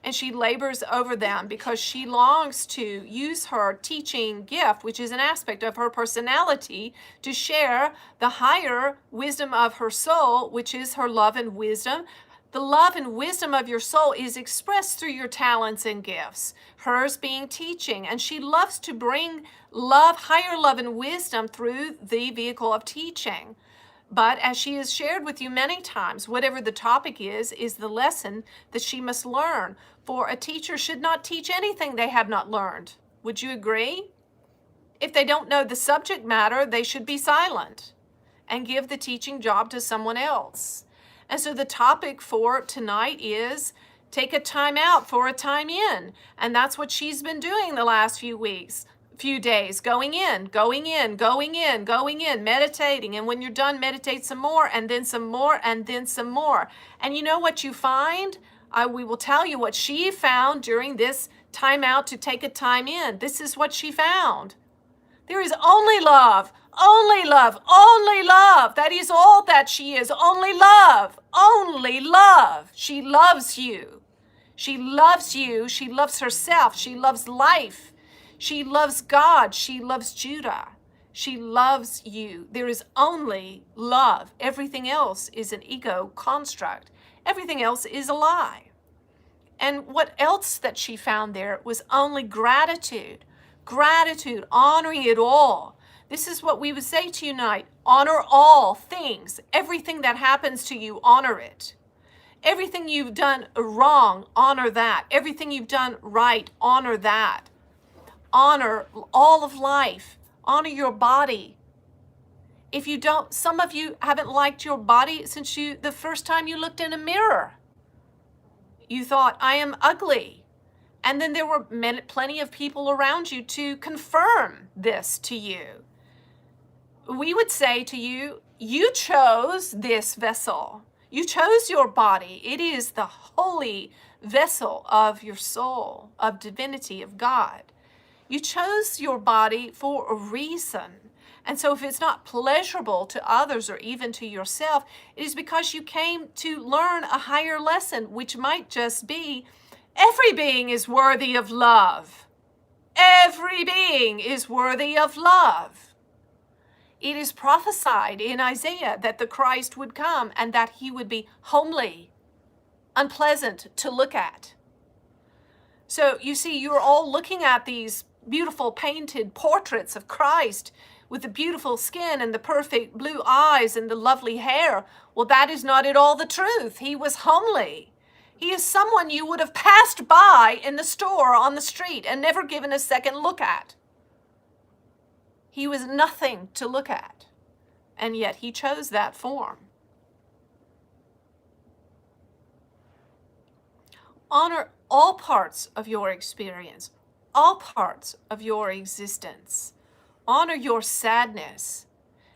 And she labors over them because she longs to use her teaching gift, which is an aspect of her personality, to share the higher wisdom of her soul, which is her love and wisdom. The love and wisdom of your soul is expressed through your talents and gifts, hers being teaching. And she loves to bring love, higher love and wisdom through the vehicle of teaching. But as she has shared with you many times, whatever the topic is the lesson that she must learn. For a teacher should not teach anything they have not learned. Would you agree? If they don't know the subject matter, they should be silent and give the teaching job to someone else. And so the topic for tonight is take a time out for a time in. And that's what she's been doing the last few weeks. Few days, going in, meditating. And when you're done, meditate some more, and then some more, and then some more. And you know what you find? We will tell you what she found during this time out to take a time in. This is what she found. There is only love, only love, only love. That is all that she is. Only love, only love. She loves you. She loves you. She loves herself. She loves life. She loves God. She loves Judah. She loves you. There is only love. Everything else is an ego construct. Everything else is a lie. And what else that she found there was only gratitude. Gratitude, honoring it all. This is what we would say to you tonight. Honor all things. Everything that happens to you, honor it. Everything you've done wrong, honor that. Everything you've done right, honor that. Honor all of life. Honor your body. If you don't, some of you haven't liked your body since the first time you looked in a mirror. You thought, I am ugly. And then there were plenty of people around you to confirm this to you. We would say to you, you chose this vessel. You chose your body. It is the holy vessel of your soul, of divinity, of God. You chose your body for a reason. And so if it's not pleasurable to others or even to yourself, it is because you came to learn a higher lesson, which might just be Every being is worthy of love. Every being is worthy of love. It is prophesied in Isaiah that the Christ would come and that he would be homely, unpleasant to look at. So you see, you're all looking at these beautiful painted portraits of Christ with the beautiful skin and the perfect blue eyes and the lovely hair. Well, that is not at all the truth. He was homely. He is someone you would have passed by in the store on the street and never given a second look at. He was nothing to look at, and yet he chose that form. Honor all parts of your experience, all parts of your existence. Honor your sadness.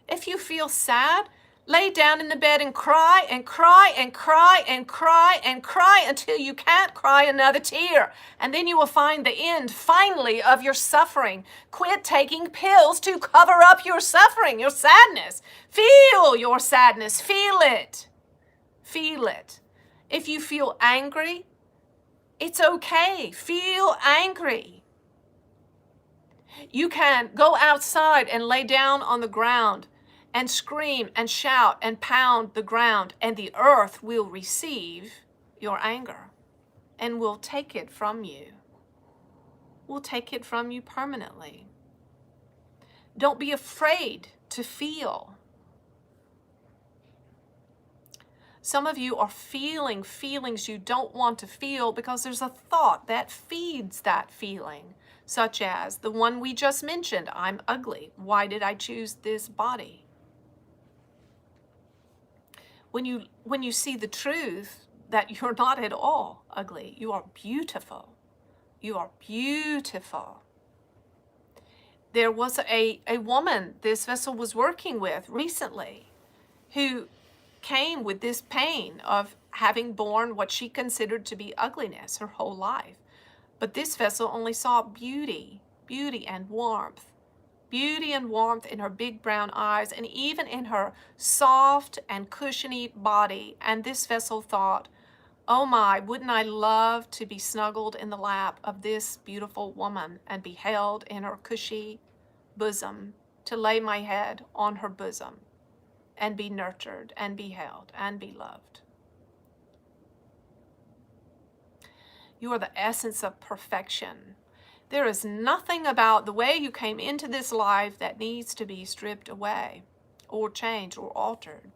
If you feel sad, lay down in the bed and cry and cry and cry and cry and cry until you can't cry another tear. And then you will find the end, finally, of your suffering. Quit taking pills to cover up your suffering, your sadness. Feel your sadness. Feel it. Feel it. If you feel angry, it's okay. Feel angry. You can go outside and lay down on the ground and scream and shout and pound the ground, and the earth will receive your anger and will take it from you. Will take it from you permanently. Don't be afraid to feel. Some of you are feeling feelings you don't want to feel because there's a thought that feeds that feeling, such as the one we just mentioned, I'm ugly. Why did I choose this body? When you see the truth that you're not at all ugly, you are beautiful. You are beautiful. There was a woman this vessel was working with recently who came with this pain of having borne what she considered to be ugliness her whole life. But this vessel only saw beauty and warmth. Beauty and warmth in her big brown eyes and even in her soft and cushiony body. And this vessel thought, oh my, wouldn't I love to be snuggled in the lap of this beautiful woman and be held in her cushy bosom, to lay my head on her bosom and be nurtured and be held and be loved. You are the essence of perfection. There is nothing about the way you came into this life that needs to be stripped away or changed or altered.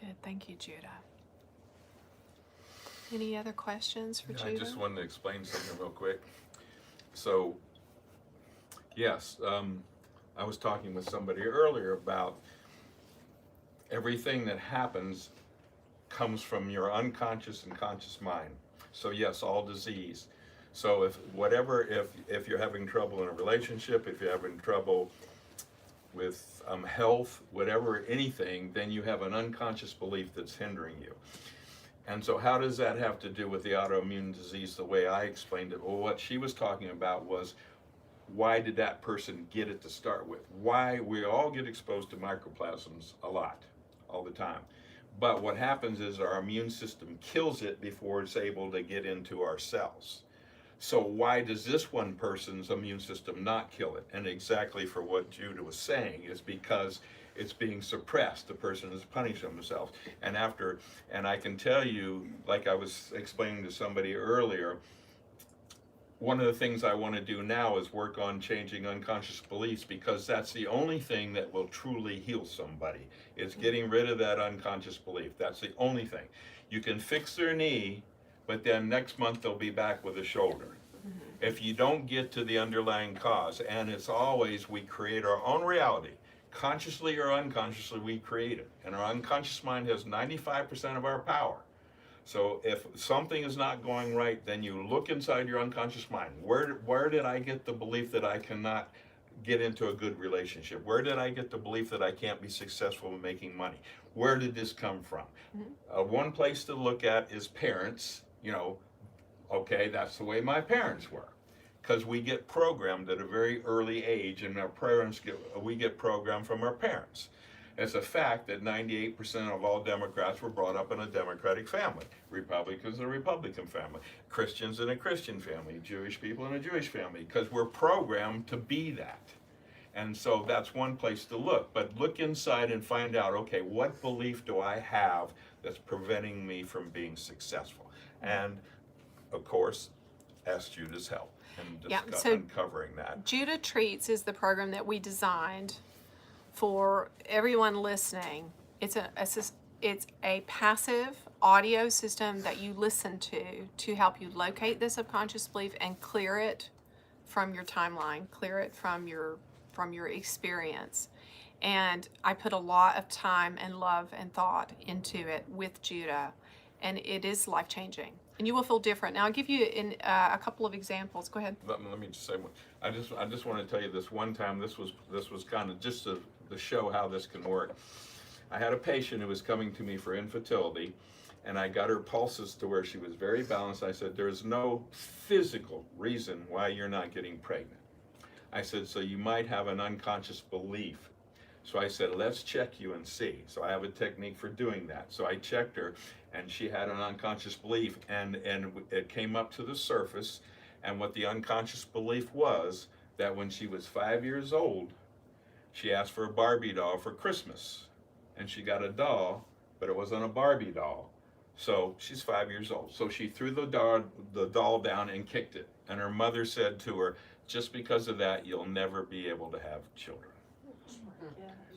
Good, thank you, Judah. Any other questions for Judah? I just wanted to explain something real quick. So, yes, I was talking with somebody earlier about everything that happens comes from your unconscious and conscious mind. So yes, all disease. So if you're having trouble in a relationship, if you're having trouble with health, whatever, anything, then you have an unconscious belief that's hindering you. And so how does that have to do with the autoimmune disease the way I explained it? Well, what she was talking about was, why did that person get it to start with? Why we all get exposed to microplasms a lot, all the time. But what happens is our immune system kills it before it's able to get into our cells. So why does this one person's immune system not kill it? And exactly for what Judah was saying is because it's being suppressed. The person is punishing themselves. And I can tell you, like I was explaining to somebody earlier, one of the things I want to do now is work on changing unconscious beliefs, because that's the only thing that will truly heal somebody. It's getting rid of that unconscious belief. That's the only thing. You can fix their knee, but then next month they'll be back with a shoulder. If you don't get to the underlying cause, and it's always, we create our own reality. Consciously or unconsciously, we create it. And our unconscious mind has 95% of our power. So if something is not going right, then you look inside your unconscious mind. Where did I get the belief that I cannot get into a good relationship? Where did I get the belief that I can't be successful in making money? Where did this come from? One place to look at is parents. Okay, that's the way my parents were. because we get programmed at a very early age, and we get programmed from our parents. It's a fact that 98% of all Democrats were brought up in a Democratic family, Republicans in a Republican family, Christians in a Christian family, Jewish people in a Jewish family, because we're programmed to be that. And so that's one place to look. But look inside and find out, okay, what belief do I have that's preventing me from being successful? And of course, ask Judah's help in uncovering that. Judah Treats is the program that we designed for everyone listening. It's a passive audio system that you listen to help you locate the subconscious belief and clear it from your timeline, clear it from your experience. And I put a lot of time and love and thought into it with Judah, and it is life-changing. And you will feel different. Now I'll give you a couple of examples. Go ahead. Let me just say one. I just want to tell you this one time. This was kind of just to show how this can work. I had a patient who was coming to me for infertility, and I got her pulses to where she was very balanced. I said, "There's no physical reason why you're not getting pregnant." I said, "So you might have an unconscious belief." So I said, "Let's check you and see." So I have a technique for doing that. So I checked her, and she had an unconscious belief, and it came up to the surface. And what the unconscious belief was, that when she was 5 years old, she asked for a Barbie doll for Christmas, and she got a doll, but it wasn't a Barbie doll. So she's 5 years old. So she threw the doll down and kicked it. And her mother said to her, "Just because of that, you'll never be able to have children."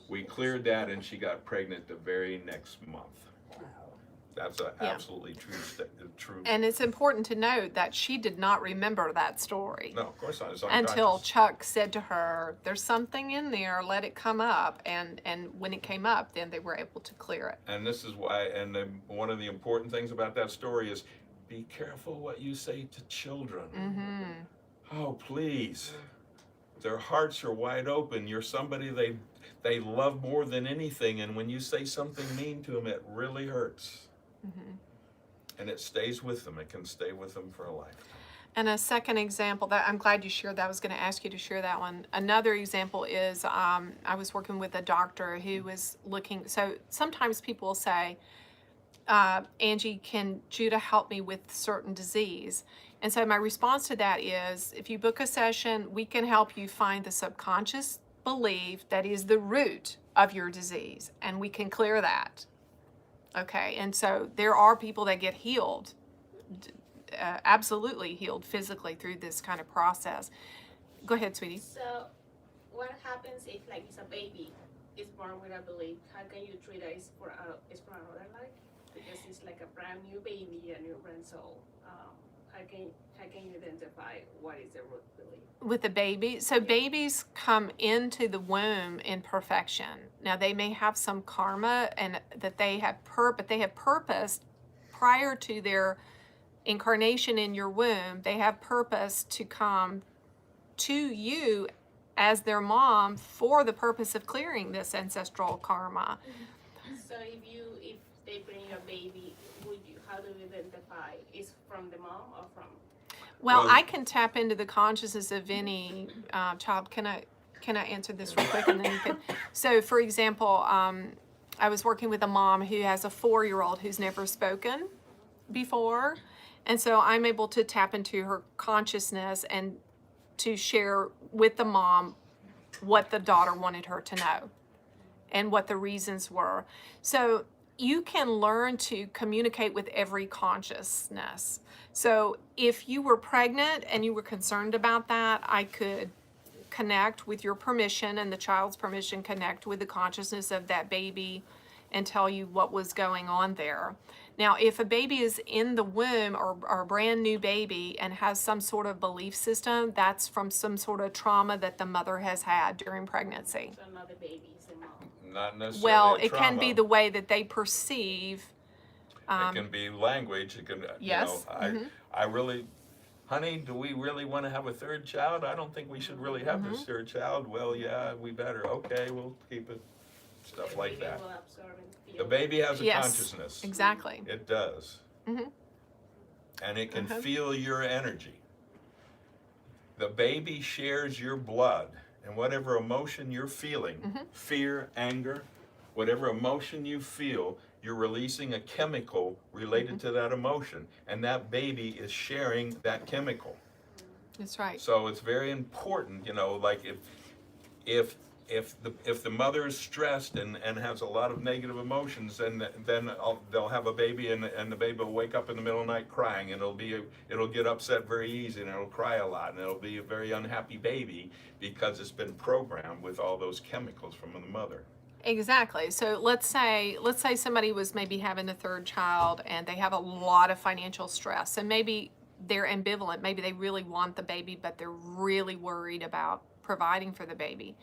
We cleared that, and she got pregnant the very next month. That's an absolutely true. And it's important to note that she did not remember that story. No, of course not. It's until Chuck said to her, "There's something in there, let it come up." And when it came up, then they were able to clear it. And this is why, and one of the important things about that story is, be careful what you say to children. Mm-hmm. Oh, please. Their hearts are wide open. You're somebody they love more than anything, and when you say something mean to them, it really hurts. Mm-hmm. And it stays with them. It can stay with them for a lifetime. And a second example that I'm glad you shared that. I was going to ask you to share that one. Another example is I was working with a doctor who was looking. So sometimes people will say, "Angie, can Judah help me with certain disease?" And so my response to that is, if you book a session, we can help you find the subconscious belief that is the root of your disease, and we can clear that. Okay, and so there are people that get healed, absolutely healed physically through this kind of process. Go ahead, sweetie. So, what happens if, like, it's a baby is born with a belief? How can you treat it? It's for another life, because it's like a brand new baby, a new brain soul. How can you identify what is the root belief? With the baby, so babies come into the womb in perfection. Now they may have some karma and that they have but they have purposed prior to their incarnation in your womb. They have purpose to come to you as their mom for the purpose of clearing this ancestral karma. So if they bring you a baby, how do you identify? Is from the mom or from? Well, I can tap into the consciousness of any child. Can I answer this real quick, and then you can? So, for example, I was working with a mom who has a 4-year-old who's never spoken before, and so I'm able to tap into her consciousness and to share with the mom what the daughter wanted her to know and what the reasons were. So you can learn to communicate with every consciousness. So if you were pregnant and you were concerned about that, I could connect with your permission and the child's permission, connect with the consciousness of that baby and tell you what was going on there. Now, if a baby is in the womb or a brand new baby and has some sort of belief system, that's from some sort of trauma that the mother has had during pregnancy. So not the baby, it's the mom. Not necessarily Well, a it can be trauma. the way that they perceive. It can be language. It can, Yes. I really, honey, do we really want to have a third child? I don't think we should really have this third child. Well, yeah, we better. Okay, we'll keep it. Stuff like baby that. will absorb and The feel. baby has a Yes, consciousness. exactly. It does. Mhm. And it can feel your energy. The baby shares your blood, and whatever emotion you're feeling, fear, anger, whatever emotion you feel, you're releasing a chemical related to that emotion, and that baby is sharing that chemical. That's right. So it's very important, you know, like if if the mother is stressed and has a lot of negative emotions, then they'll have a baby, and the baby will wake up in the middle of the night crying, and it'll get upset very easy, and it'll cry a lot, and it'll be a very unhappy baby because it's been programmed with all those chemicals from the mother. Exactly. So let's say somebody was maybe having a third child and they have a lot of financial stress, and maybe they're ambivalent. Maybe they really want the baby, but they're really worried about providing for the baby.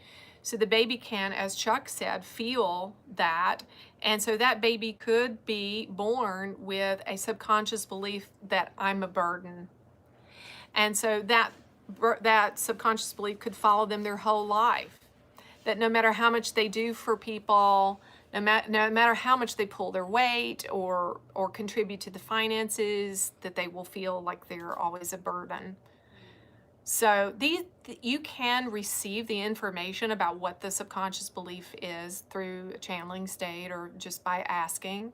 So the baby can, as Chuck said, feel that, and so that baby could be born with a subconscious belief that I'm a burden, and so that subconscious belief could follow them their whole life. That no matter how much they do for people, no matter how much they pull their weight or contribute to the finances, that they will feel like they're always a burden. So you can receive the information about what the subconscious belief is through a channeling state or just by asking.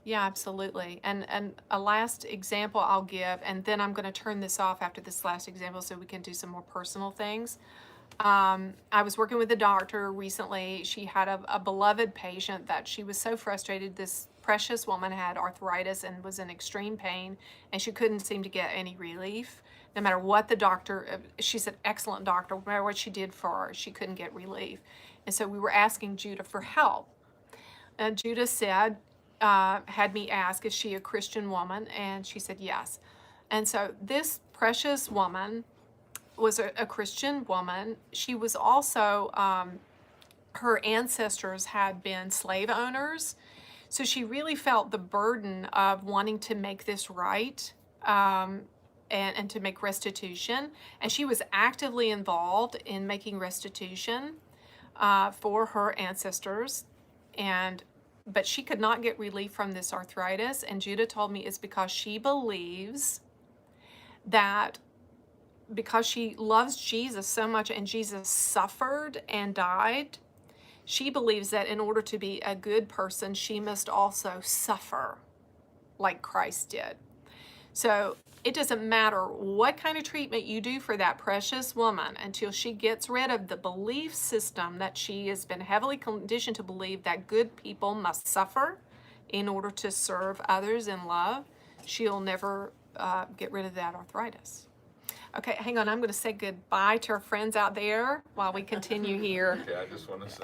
Yeah, absolutely. And a last example I'll give, and then I'm going to turn this off after this last example so we can do some more personal things. I was working with a doctor recently. She had a beloved patient that she was so frustrated. This precious woman had arthritis and was in extreme pain, and she couldn't seem to get any relief. No matter what the doctor, she's an excellent doctor, no matter what she did for her, she couldn't get relief. And so we were asking Judah for help. And Judah said, had me ask, is she a Christian woman? And she said yes. And so this precious woman was a Christian woman. She was also, her ancestors had been slave owners. So she really felt the burden of wanting to make this right, and to make restitution. And she was actively involved in making restitution for her ancestors. But she could not get relief from this arthritis. And Judah told me it's because she believes that because she loves Jesus so much and Jesus suffered and died, she believes that in order to be a good person, she must also suffer like Christ did. So it doesn't matter what kind of treatment you do for that precious woman until she gets rid of the belief system that she has been heavily conditioned to believe that good people must suffer in order to serve others in love, she'll never get rid of that arthritis. Okay, hang on. I'm going to say goodbye to our friends out there while we continue here. Okay, I just want to say